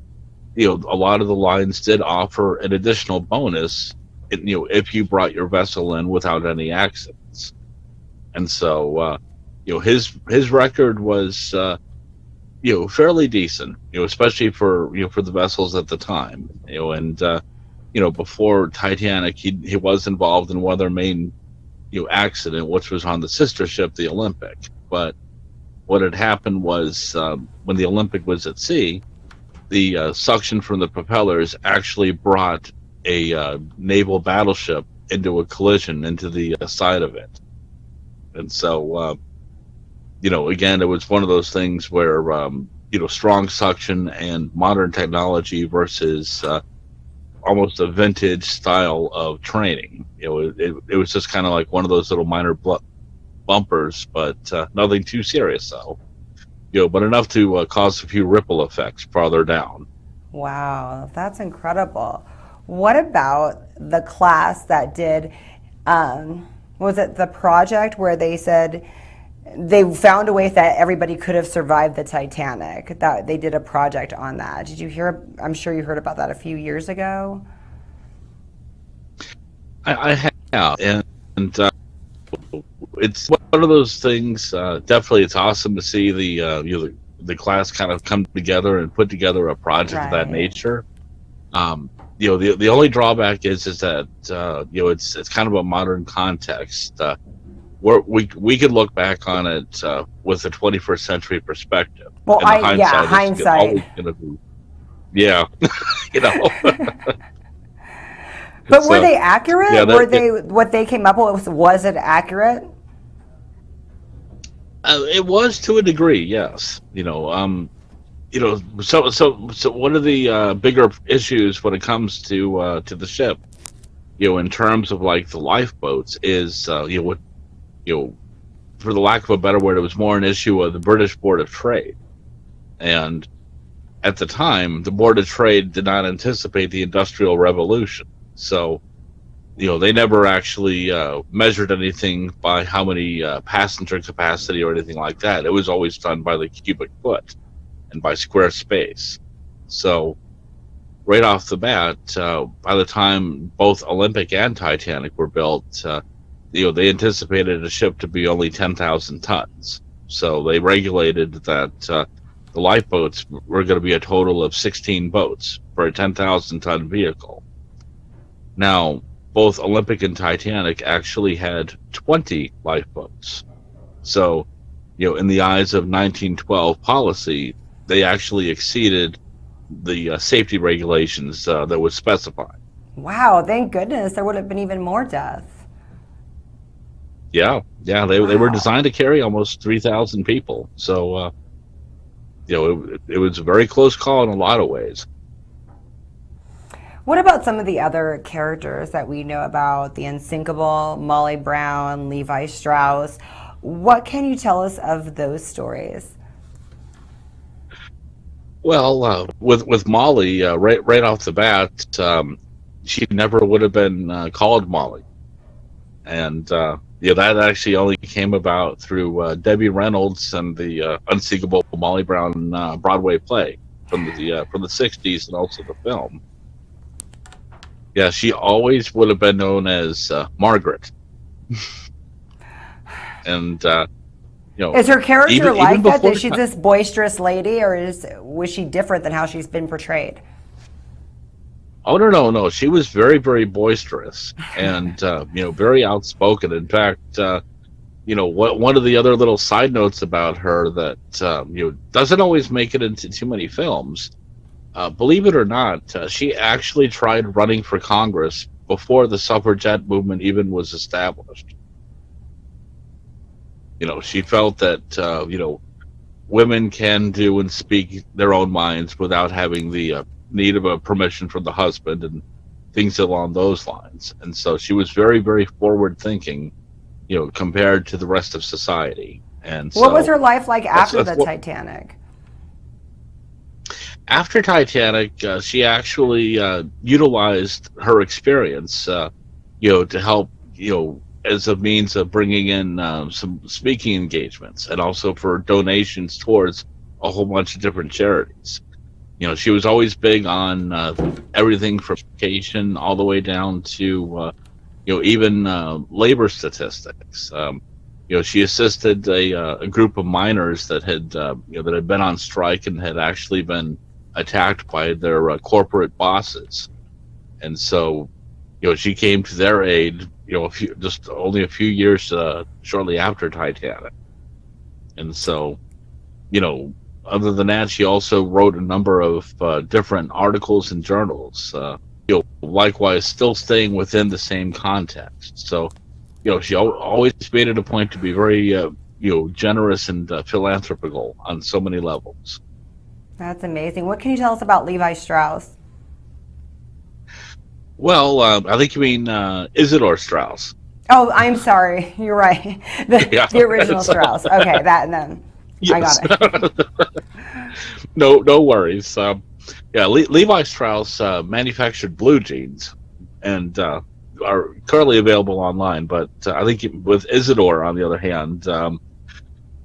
[SPEAKER 12] a lot of the lines did offer an additional bonus, if you brought your vessel in without any accidents. And so, his record was, fairly decent, especially for the vessels at the time, and before Titanic, he was involved in one of their main, accident, which was on the sister ship, the Olympic. But what had happened was, when the Olympic was at sea, the suction from the propellers actually brought a naval battleship into a collision into the side of it. And so, again, it was one of those things where, strong suction and modern technology versus almost a vintage style of training. It was just kind of like one of those little minor bumpers, but nothing too serious though. But enough to cause a few ripple effects farther down.
[SPEAKER 9] Wow, that's incredible. What about the class that did, was it the project where they said they found a way that everybody could have survived the Titanic? That they did a project on that. Did you hear? I'm sure you heard about that a few years ago.
[SPEAKER 12] I have, and it's one of those things. Definitely, it's awesome to see the class kind of come together and put together a project of that nature. The only drawback is that it's kind of a modern context. Where we could look back on it with a 21st century perspective.
[SPEAKER 9] Well,
[SPEAKER 12] hindsight. Is always gonna be,
[SPEAKER 9] But were they accurate? What they came up with, was it accurate?
[SPEAKER 12] It was to a degree, yes. So one of the bigger issues when it comes to the ship, in terms of like the lifeboats, is for the lack of a better word, it was more an issue of the British Board of Trade, and at the time, the Board of Trade did not anticipate the Industrial Revolution, so they never actually measured anything by how many passenger capacity or anything like that. It was always done by the cubic foot and by square space. So right off the bat, by the time both Olympic and Titanic were built, they anticipated a ship to be only 10,000 tons. So they regulated that the lifeboats were going to be a total of 16 boats for a 10,000 ton vehicle. Now, both Olympic and Titanic actually had 20 lifeboats. So, in the eyes of 1912 policy, they actually exceeded the safety regulations that was specified.
[SPEAKER 9] Wow, thank goodness. There would have been even more deaths.
[SPEAKER 12] Yeah, they were designed to carry almost 3,000 people. So, it was a very close call in a lot of ways.
[SPEAKER 9] What about some of the other characters that we know about? The Unsinkable, Molly Brown, Levi Strauss. What can you tell us of those stories?
[SPEAKER 12] Well, with Molly, right off the bat, she never would have been called Molly, and that actually only came about through Debbie Reynolds and the Unsinkable Molly Brown Broadway play from the '60s and also the film. Yeah, she always would have been known as Margaret. And
[SPEAKER 9] is her character
[SPEAKER 12] even
[SPEAKER 9] like that? Is she this boisterous lady, or was she different than how she's been portrayed?
[SPEAKER 12] Oh no! She was very, very boisterous and very outspoken. In fact, one of the other little side notes about her that doesn't always make it into too many films. Believe it or not, she actually tried running for Congress before the suffragette movement even was established. She felt that, women can do and speak their own minds without having the need of a permission from the husband and things along those lines. And so she was very, very forward thinking, compared to the rest of society. And
[SPEAKER 9] what was her life like after the Titanic?
[SPEAKER 12] After Titanic, she actually utilized her experience, to help, as a means of bringing in some speaking engagements and also for donations towards a whole bunch of different charities. She was always big on everything from education all the way down to, even labor statistics. She assisted a group of miners that had been on strike and had actually been attacked by their corporate bosses, and so she came to their aid only a few years shortly after Titanic. And so other than that, she also wrote a number of different articles and journals, likewise still staying within the same context. So she always made it a point to be very generous and philanthropical on so many levels.
[SPEAKER 9] That's amazing. What can you tell us about Levi Strauss?
[SPEAKER 12] Well, I think you mean Isidor Strauss.
[SPEAKER 9] Oh, I'm sorry. You're right. The original Strauss. Okay, that and then
[SPEAKER 12] Yes.
[SPEAKER 9] I got it.
[SPEAKER 12] No worries. Levi Strauss manufactured blue jeans, and are currently available online. But I think with Isidor, on the other hand,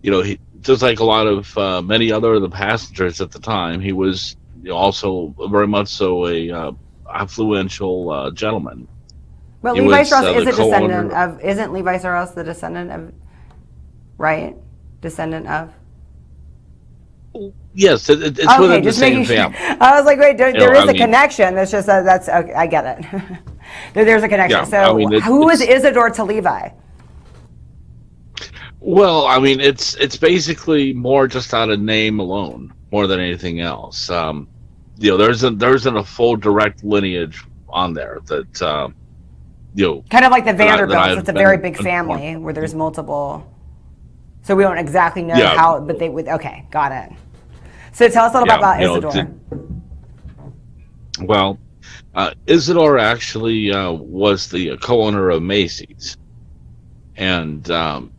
[SPEAKER 12] he, just like a lot of many other of the passengers at the time, he was also very much so a affluential gentleman.
[SPEAKER 9] But
[SPEAKER 12] He
[SPEAKER 9] Levi
[SPEAKER 12] was,
[SPEAKER 9] Strauss is
[SPEAKER 12] the
[SPEAKER 9] a descendant
[SPEAKER 12] co-owner-
[SPEAKER 9] of, isn't Levi Strauss the descendant of, right? Descendant of?
[SPEAKER 12] Yes, it's
[SPEAKER 9] Okay,
[SPEAKER 12] within the
[SPEAKER 9] just
[SPEAKER 12] same
[SPEAKER 9] making sure.
[SPEAKER 12] family.
[SPEAKER 9] I was like, wait, there is
[SPEAKER 12] I
[SPEAKER 9] a
[SPEAKER 12] mean-
[SPEAKER 9] connection. It's just that's, okay, I get it. There's a connection.
[SPEAKER 12] Yeah,
[SPEAKER 9] So
[SPEAKER 12] I mean,
[SPEAKER 9] who is
[SPEAKER 12] it's-
[SPEAKER 9] Isidor to Levi?
[SPEAKER 12] Well, I mean, it's basically more just out of name alone, more than anything else. There isn't a full direct lineage on there that
[SPEAKER 9] Kind of like the
[SPEAKER 12] that
[SPEAKER 9] Vanderbilts.
[SPEAKER 12] I've
[SPEAKER 9] It's a
[SPEAKER 12] been
[SPEAKER 9] very big
[SPEAKER 12] informed.
[SPEAKER 9] family where there's multiple. So we don't exactly know
[SPEAKER 12] Yeah.
[SPEAKER 9] how, but they would. Okay, got it. So tell us a little bit about Isidor.
[SPEAKER 12] Well, Isidor actually was the co-owner of Macy's, and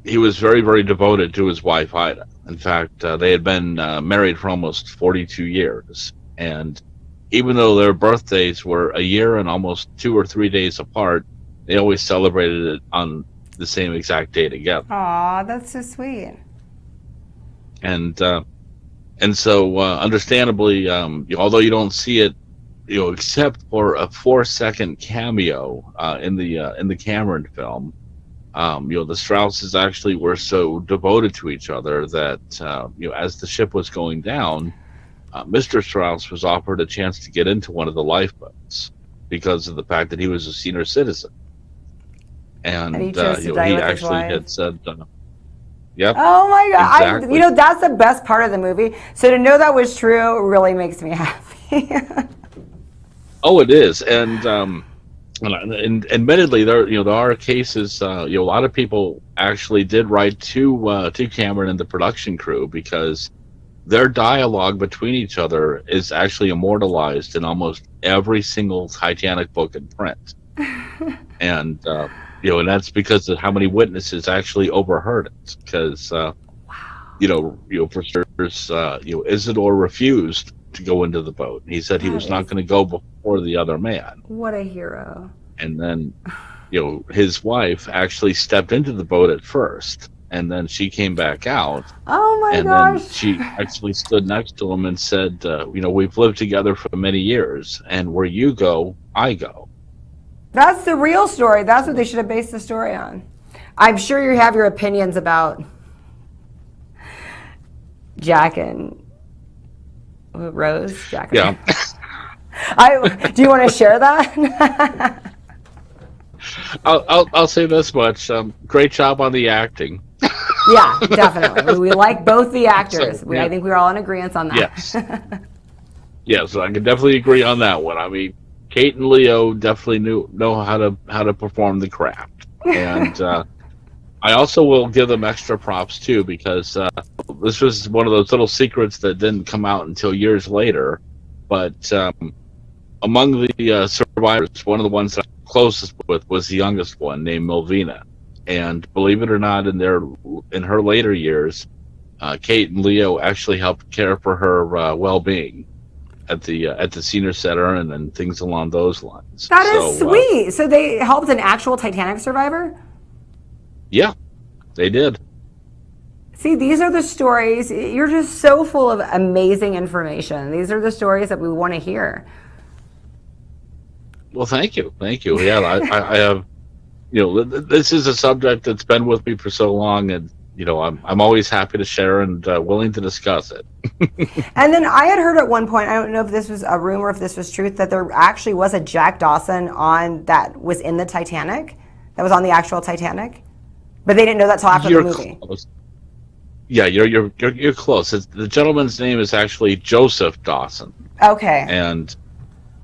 [SPEAKER 12] he was very, very devoted to his wife Ida. In fact, they had been married for almost 42 years, and even though their birthdays were a year and almost 2 or 3 days apart, they always celebrated it on the same exact day together.
[SPEAKER 9] Aw, that's so sweet.
[SPEAKER 12] And so, understandably, although you don't see it, except for a 4-second cameo in the Cameron film, the Strausses actually were so devoted to each other that as the ship was going down, Mr. Strauss was offered a chance to get into one of the lifeboats because of the fact that he was a senior citizen, and
[SPEAKER 9] he chose to die
[SPEAKER 12] he
[SPEAKER 9] with his
[SPEAKER 12] actually
[SPEAKER 9] wife.
[SPEAKER 12] had said, "Yep."
[SPEAKER 9] Oh my God!
[SPEAKER 12] Exactly.
[SPEAKER 9] That's the best part of the movie. So to know that was true really makes me happy.
[SPEAKER 12] Oh, it is, and admittedly, there are cases. A lot of people actually did write to Cameron and the production crew because their dialogue between each other is actually immortalized in almost every single Titanic book in print, and and that's because of how many witnesses actually overheard it. Because for starters, Isidore refused to go into the boat. He said he was not going to go before the other man.
[SPEAKER 9] What a hero!
[SPEAKER 12] And then, his wife actually stepped into the boat at first, and then she came back out.
[SPEAKER 9] Oh my
[SPEAKER 12] and
[SPEAKER 9] gosh!
[SPEAKER 12] then she actually stood next to him and said, "We've lived together for many years, and where you go, I go."
[SPEAKER 9] That's the real story. That's what they should have based the story on. I'm sure you have your opinions about Jack and Rose. Jack.
[SPEAKER 12] Yeah.
[SPEAKER 9] Do you want to share that?
[SPEAKER 12] I'll say this much: great job on the acting.
[SPEAKER 9] Yeah, definitely. We like both the actors.
[SPEAKER 12] So, yeah.
[SPEAKER 9] I think we're all in agreement on that.
[SPEAKER 12] Yes. Yes, I can definitely agree on that one. I mean, Kate and Leo definitely know how to perform the craft, and I also will give them extra props too, because this was one of those little secrets that didn't come out until years later. But among the survivors, one of the ones that I'm closest with was the youngest one, named Milvina. And believe it or not, in her later years, Kate and Leo actually helped care for her well-being at the senior center and things along those lines.
[SPEAKER 9] That is sweet. So they helped an actual Titanic survivor?
[SPEAKER 12] Yeah, they did.
[SPEAKER 9] See, these are the stories. You're just so full of amazing information. These are the stories that we want to hear.
[SPEAKER 12] Well, thank you. Yeah, I have. This is a subject that's been with me for so long, and I'm always happy to share and willing to discuss it.
[SPEAKER 9] And then I had heard at one point, I don't know if this was a rumor, if this was truth, that there actually was a Jack Dawson that was in the Titanic, that was on the actual Titanic, but they didn't know that till after the movie.
[SPEAKER 12] Close. Yeah, you're close. The gentleman's name is actually Joseph Dawson.
[SPEAKER 9] Okay.
[SPEAKER 12] And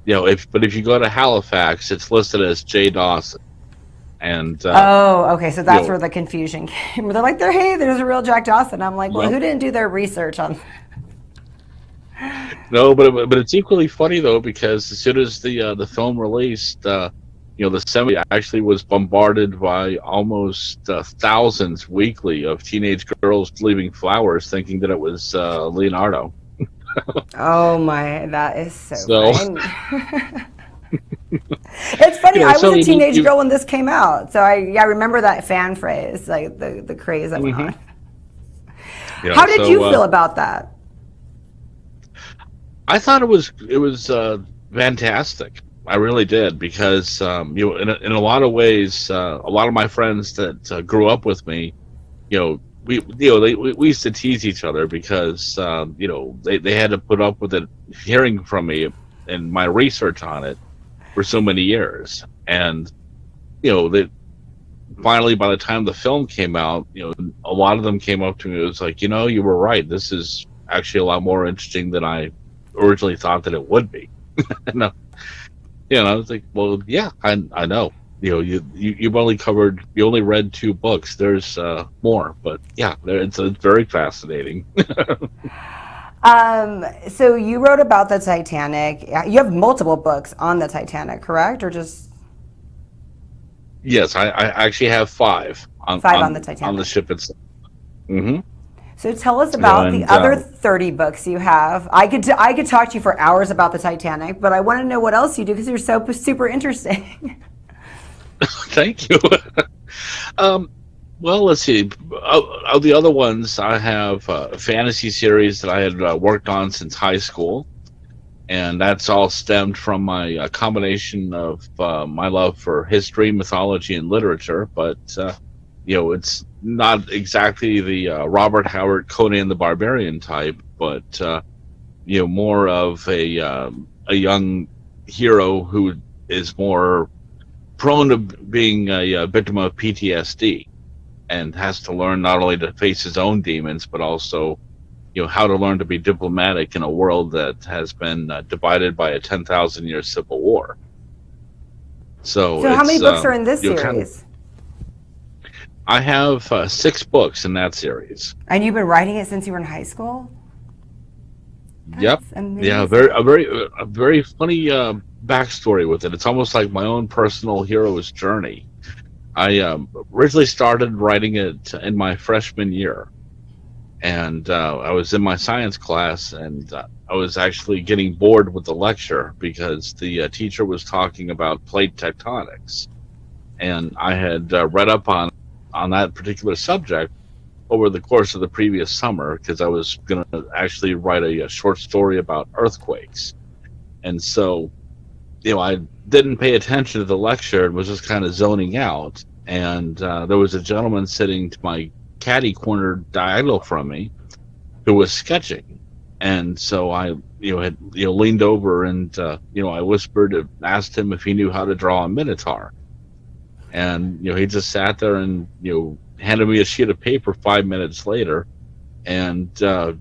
[SPEAKER 12] if you go to Halifax, it's listed as J. Dawson. And
[SPEAKER 9] okay, so that's where the confusion came. They're like, hey, there's a real Jack Dawson. I'm like, well, who didn't do their research on?
[SPEAKER 12] No, but it's equally funny though, because as soon as the film released, the semi actually was bombarded by almost thousands weekly of teenage girls leaving flowers, thinking that it was Leonardo.
[SPEAKER 9] Oh my, that is so
[SPEAKER 12] So
[SPEAKER 9] funny. It's funny. I was a teenage girl when this came out, so I remember that fan phrase, like the craze that went on.
[SPEAKER 12] Yeah,
[SPEAKER 9] How did you feel about that?
[SPEAKER 12] I thought it was fantastic. I really did, because in a lot of ways, a lot of my friends that grew up with me, we used to tease each other because they had to put up with it, hearing from me and my research on it for so many years, and they finally, by the time the film came out, a lot of them came up to me. It was like, you were right. This is actually a lot more interesting than I originally thought that it would be. And, I was like, well, yeah, I know. You only read 2 books. There's more, but yeah, it's very fascinating.
[SPEAKER 9] So you wrote about the Titanic. You have multiple books on the Titanic, correct? Or just...
[SPEAKER 12] Yes, I actually have 5 on
[SPEAKER 9] the Titanic,
[SPEAKER 12] on the ship itself. Mm-hmm.
[SPEAKER 9] So tell us about the other 30 books you have. I could talk to you for hours about the Titanic, but I want to know what else you do, because you're so super interesting.
[SPEAKER 12] Thank you. Well, let's see. Of the other ones, I have a fantasy series that I had worked on since high school, and that's all stemmed from my combination of my love for history, mythology, and literature. But it's not exactly the Robert Howard Conan the Barbarian type, but more of a young hero who is more prone to being a victim of PTSD, and has to learn not only to face his own demons, but also how to learn to be diplomatic in a world that has been divided by a 10,000-year civil war. So
[SPEAKER 9] how many books are in this series?
[SPEAKER 12] I have 6 books in that series.
[SPEAKER 9] And you've been writing it since you were in high school?
[SPEAKER 12] Yep.
[SPEAKER 9] Amazing.
[SPEAKER 12] Yeah, a very funny backstory with it. It's almost like my own personal hero's journey. I originally started writing it in my freshman year, and I was in my science class, and I was actually getting bored with the lecture because the teacher was talking about plate tectonics, and I had read up on that particular subject over the course of the previous summer, because I was going to actually write a short story about earthquakes. And so, I didn't pay attention to the lecture and was just kind of zoning out. And there was a gentleman sitting to my caddy corner diagonal from me who was sketching. And so I, had leaned over and, I whispered and asked him if he knew how to draw a minotaur. And, he just sat there and, handed me a sheet of paper 5 minutes later. And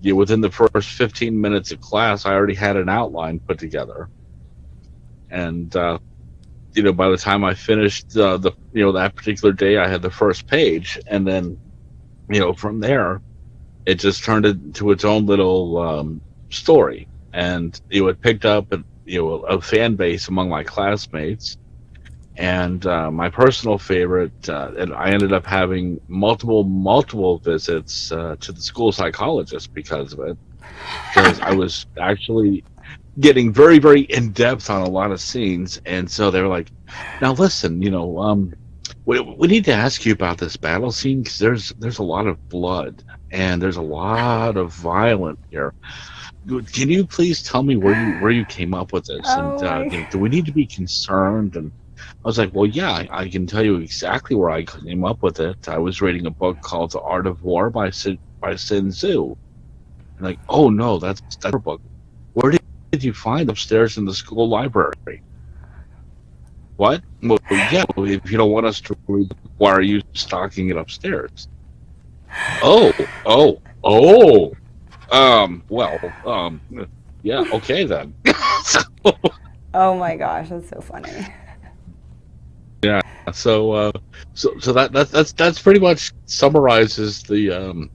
[SPEAKER 12] within the first 15 minutes of class, I already had an outline put together. And, by the time I finished that particular day, I had the first page. And then, from there, it just turned into its own little story. And, it picked up, a fan base among my classmates. And my personal favorite, and I ended up having multiple visits to the school psychologist because of it, because I was actually getting very, very in depth on a lot of scenes. And so they were like, "Now listen, we need to ask you about this battle scene, because there's a lot of blood and there's a lot of violence here. Can you please tell me where you came up with this? And do we need to be concerned?" And I was like, well, yeah, I can tell you exactly where I came up with it. I was reading a book called The Art of War by Sun Tzu. And like, oh no, that's her book. Where did you find upstairs in the school library? What? Well, yeah, if you don't want us to read, why are you stocking it upstairs? Yeah, okay then.
[SPEAKER 9] Oh my gosh, that's so funny.
[SPEAKER 12] Yeah, so that's pretty much summarizes the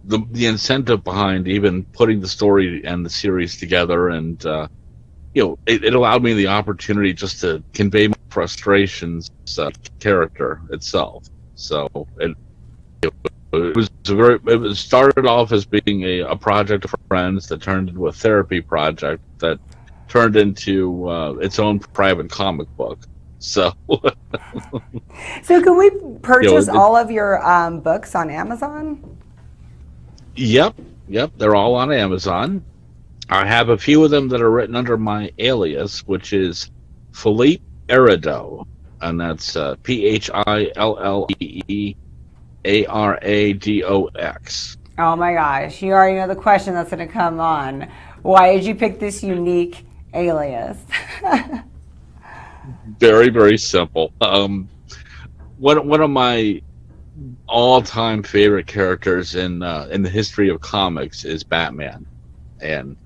[SPEAKER 12] the incentive behind even putting the story and the series together, and it allowed me the opportunity just to convey my frustrations, character itself. So it started off as being a project of friends that turned into a therapy project that turned into its own private comic book. So
[SPEAKER 9] So can we purchase all of your books on Amazon?
[SPEAKER 12] Yep, they're all on Amazon. I have a few of them that are written under my alias, which is Philippe Aradox, and that's PhillEAradox.
[SPEAKER 9] Oh my gosh, you already know the question that's going to come on. Why did you pick this unique alias?
[SPEAKER 12] Very, very simple. One of my all-time favorite characters in the history of comics is Batman, and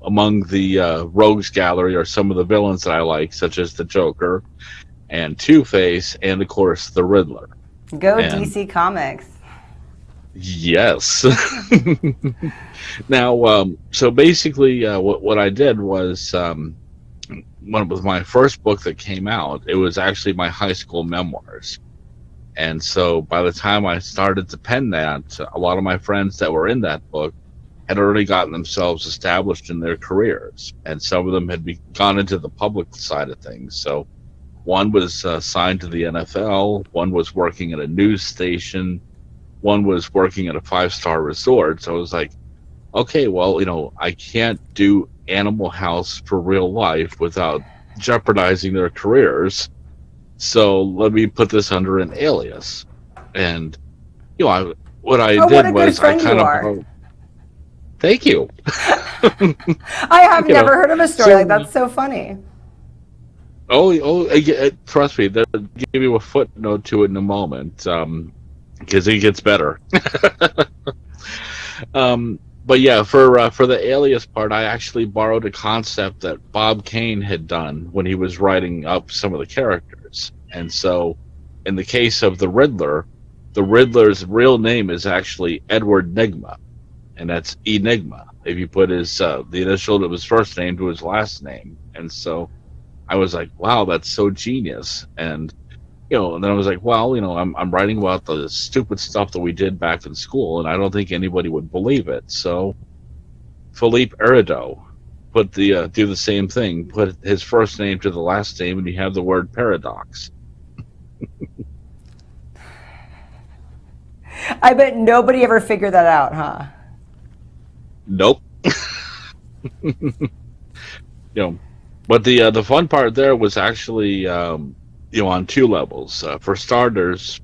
[SPEAKER 12] among the rogues gallery are some of the villains that I like, such as the Joker and Two-Face, and of course the Riddler.
[SPEAKER 9] Go DC Comics.
[SPEAKER 12] Yes. Now, so basically, what I did was, when it was my first book that came out, it was actually my high school memoirs. And so by the time I started to pen that, a lot of my friends that were in that book had already gotten themselves established in their careers, and some of them had gone into the public side of things. So one was signed to the NFL, one was working at a news station, one was working at a 5-star resort. So I was like, okay, well, I can't do Animal House for real life without jeopardizing their careers. So let me put this under an alias. And what I did was I kind of thank you.
[SPEAKER 9] I have never heard of a story like that. That's so funny.
[SPEAKER 12] Trust me, they'll give you a footnote to it in a moment, because it gets better. But yeah, for the alias part, I actually borrowed a concept that Bob Kane had done when he was writing up some of the characters. And so, in the case of the Riddler's real name is actually Edward Nygma, and that's Enigma. If you put his the initial of his first name to his last name, and so I was like, wow, that's so genius. And and then I was like, well, I'm writing about the stupid stuff that we did back in school, and I don't think anybody would believe it. So Philippe Aradox do the same thing, put his first name to the last name, and you have the word paradox.
[SPEAKER 9] I bet nobody ever figured that out, huh?
[SPEAKER 12] Nope. But the fun part there was actually on two levels. For starters,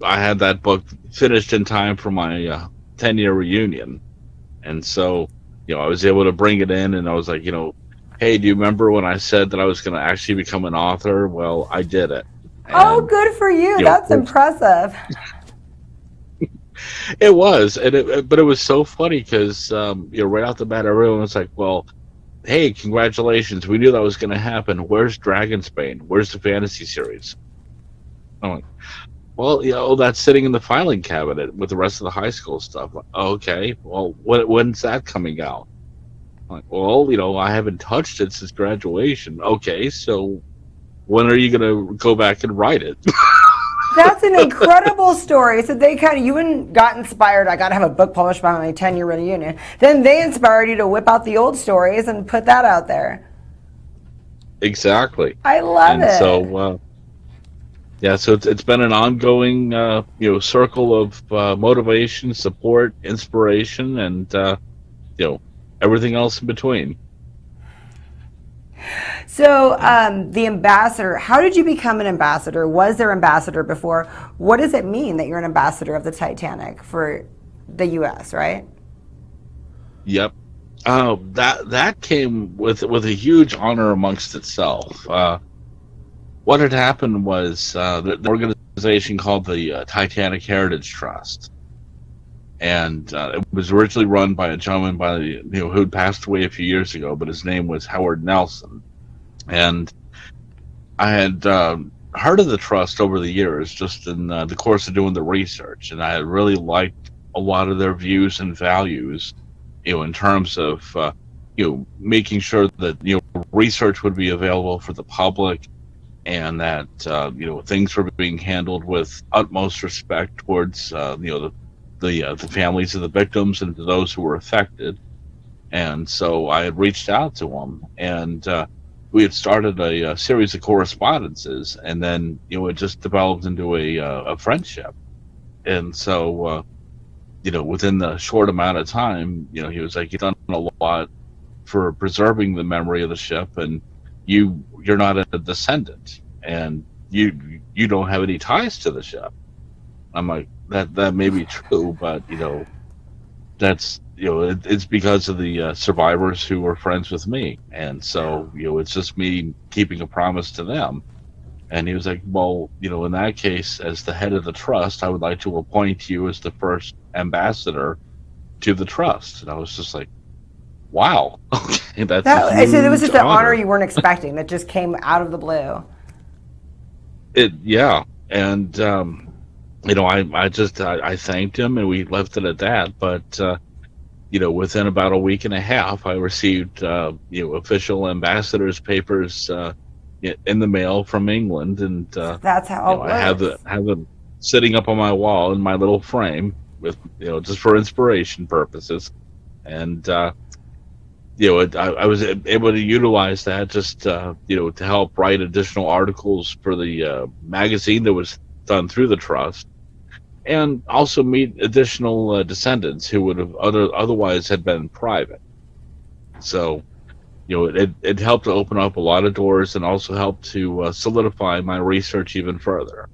[SPEAKER 12] I had that book finished in time for my 10-year reunion, and so I was able to bring it in, and I was like, hey, do you remember when I said that I was going to actually become an author? Well, I did it. And,
[SPEAKER 9] good for you. That's impressive.
[SPEAKER 12] It was, but it was so funny because right off the bat, everyone was like, well, hey, congratulations, we knew that was going to happen. Where's Dragonsbane? Where's the fantasy series? I'm like, well, that's sitting in the filing cabinet with the rest of the high school stuff. Like, okay, well, when's that coming out? I'm like, well, I haven't touched it since graduation. Okay, so when are you going to go back and write it?
[SPEAKER 9] That's an incredible story. So you got inspired. I got to have a book published by my 10-year reunion. Then they inspired you to whip out the old stories and put that out there.
[SPEAKER 12] Exactly.
[SPEAKER 9] I love it.
[SPEAKER 12] So, so it's been an ongoing, circle of motivation, support, inspiration, and everything else in between.
[SPEAKER 9] So the ambassador, how did you become an ambassador? Was there ambassador before? What does it mean that you're an ambassador of the Titanic for the U.S., right? Yep.
[SPEAKER 12] That came with a huge honor amongst itself. What had happened was the organization called the Titanic Heritage Trust. And it was originally run by a gentleman who'd passed away a few years ago, but his name was Howard Nelson. And I had heard of the trust over the years, just in the course of doing the research, and I had really liked a lot of their views and values, in terms of making sure that research would be available for the public, and that things were being handled with utmost respect towards the families of the victims and to those who were affected. And so I had reached out to him, and we had started a series of correspondences, and then it just developed into a friendship. And so within the short amount of time, he was like, "You've done a lot for preserving the memory of the ship, and you're not a descendant, and you don't have any ties to the ship." I'm like, that may be true, but that's it's because of the survivors who were friends with me, and so it's just me keeping a promise to them. And he was like, "Well, in that case, as the head of the trust, I would like to appoint you as the first ambassador to the trust." And I was just like, "Wow, okay, that's a
[SPEAKER 9] so it was just
[SPEAKER 12] huge
[SPEAKER 9] an honor you weren't expecting that just came out of the blue."
[SPEAKER 12] Yeah, and I thanked him, and we left it at that. But within about a week and a half, I received official ambassador's papers in the mail from England, and
[SPEAKER 9] that's how it works.
[SPEAKER 12] I have them sitting up on my wall in my little frame with just for inspiration purposes. And I was able to utilize that just to help write additional articles for the magazine that was done through the trust, and also meet additional descendants who would have otherwise had been private. So it helped to open up a lot of doors, and also helped to solidify my research even further.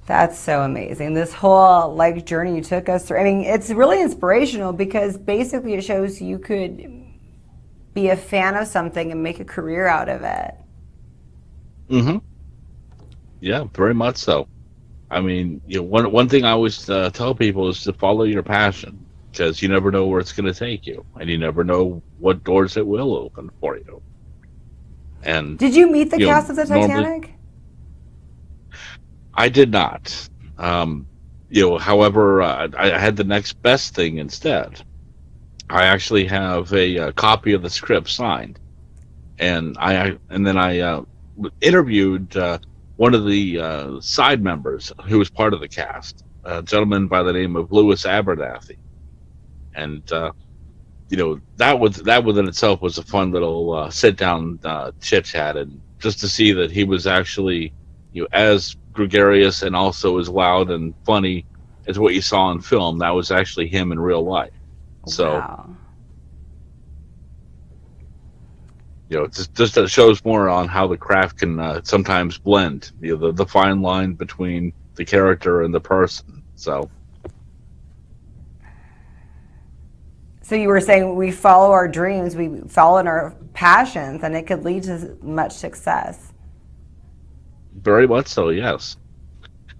[SPEAKER 9] That's so amazing. This whole journey you took us through. I mean, it's really inspirational, because basically it shows you could be a fan of something and make a career out of it.
[SPEAKER 12] Mm-hmm. Yeah, very much so. I mean, one thing I always tell people is to follow your passion, because you never know where it's going to take you, and you never know what doors it will open for you. And
[SPEAKER 9] did you meet the cast of the Titanic?
[SPEAKER 12] I did not. However, I had the next best thing instead. I actually have a copy of the script signed, and then I interviewed one of the side members who was part of the cast, a gentleman by the name of Lewis Abernathy, and that within itself was a fun little sit down chit chat, and just to see that he was actually as gregarious and also as loud and funny as what you saw in film. That was actually him in real life. So
[SPEAKER 9] wow.
[SPEAKER 12] Just shows more on how the craft can sometimes blend the fine line between the character and the person. So
[SPEAKER 9] you were saying we follow our dreams, we follow in our passions, and it could lead to much success.
[SPEAKER 12] Very much so, yes.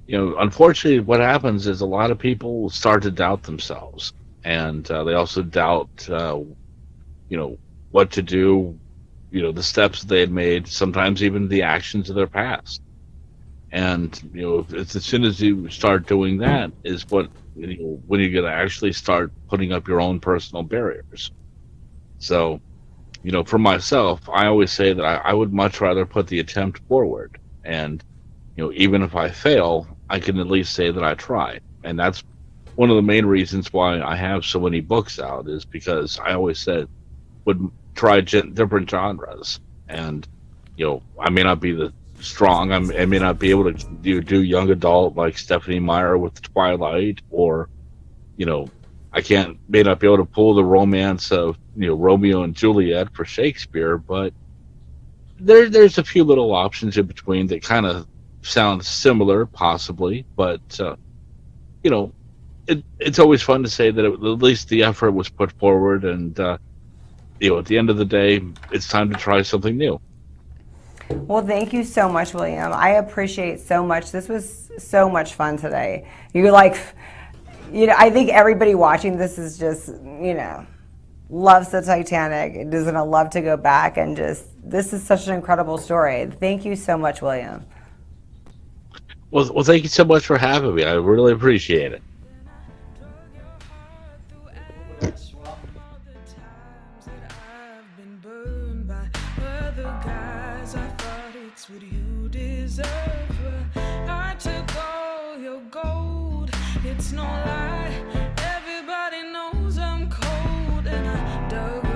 [SPEAKER 12] Unfortunately, what happens is a lot of people start to doubt themselves, and they also doubt, what to do, the steps they had made, sometimes even the actions of their past. And, as soon as you start doing that is when you're going to actually start putting up your own personal barriers. So, for myself, I always say that I would much rather put the attempt forward. And, even if I fail, I can at least say that I tried. And that's one of the main reasons why I have so many books out, is because I always said would try different genres. And, I may not be the strong, I may not be able to do young adult like Stephanie Meyer with Twilight, or, I may not be able to pull the romance of, Romeo and Juliet for Shakespeare, but there's a few little options in between that kind of sound similar, possibly, but it's always fun to say that at least the effort was put forward, and at the end of the day, it's time to try something new.
[SPEAKER 9] Well, thank you so much, William. I appreciate so much. This was so much fun today. You're I think everybody watching this is just, loves the Titanic, is going to love to go back, and this is such an incredible story. Thank you so much, William.
[SPEAKER 12] Well, thank you so much for having me. I really appreciate it.
[SPEAKER 1] What you deserve. I took all your gold. It's no lie.